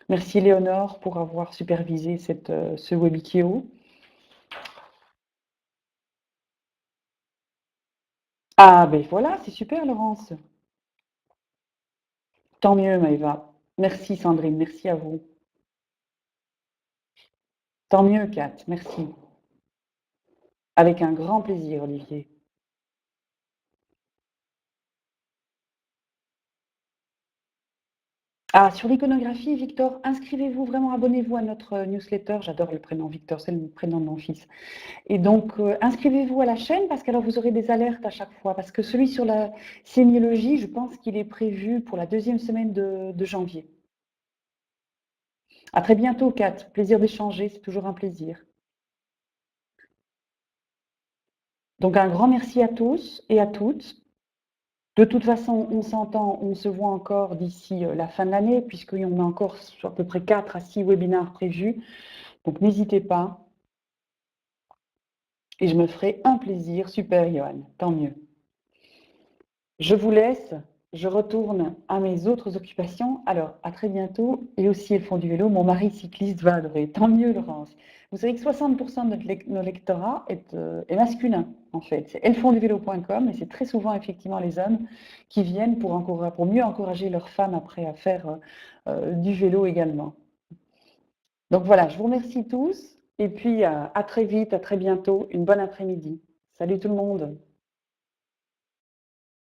merci Léonore pour avoir supervisé ce Webikeo. Ah ben voilà, c'est super Laurence. Tant mieux Maëva. Merci Sandrine, merci à vous. Tant mieux Kat, merci. Avec un grand plaisir Olivier. Ah, sur l'iconographie, Victor, inscrivez-vous vraiment, abonnez-vous à notre newsletter. J'adore le prénom Victor, c'est le prénom de mon fils. Et donc, inscrivez-vous à la chaîne parce qu'alors vous aurez des alertes à chaque fois. Parce que celui sur la sémiologie, je pense qu'il est prévu pour la deuxième semaine de janvier. À très bientôt, Kat. Plaisir d'échanger, c'est toujours un plaisir. Donc, un grand merci à tous et à toutes. De toute façon, on s'entend, on se voit encore d'ici la fin de l'année, puisqu'on a encore à peu près 4 à 6 webinaires prévus. Donc, n'hésitez pas. Et je me ferai un plaisir. Super, Johan. Tant mieux. Je vous laisse. je retourne à mes autres occupations. Alors, à très bientôt. Et aussi, elles font du vélo. Mon mari cycliste va adorer. Tant mieux, Laurence. Vous savez que 60% de nos lectorat est masculin, en fait. C'est ellesfondduvélo.com et c'est très souvent, effectivement, les hommes qui viennent pour mieux encourager leurs femmes après à faire du vélo également. Donc voilà, je vous remercie tous. Et puis, à très vite, à très bientôt. Une bonne après-midi. Salut tout le monde.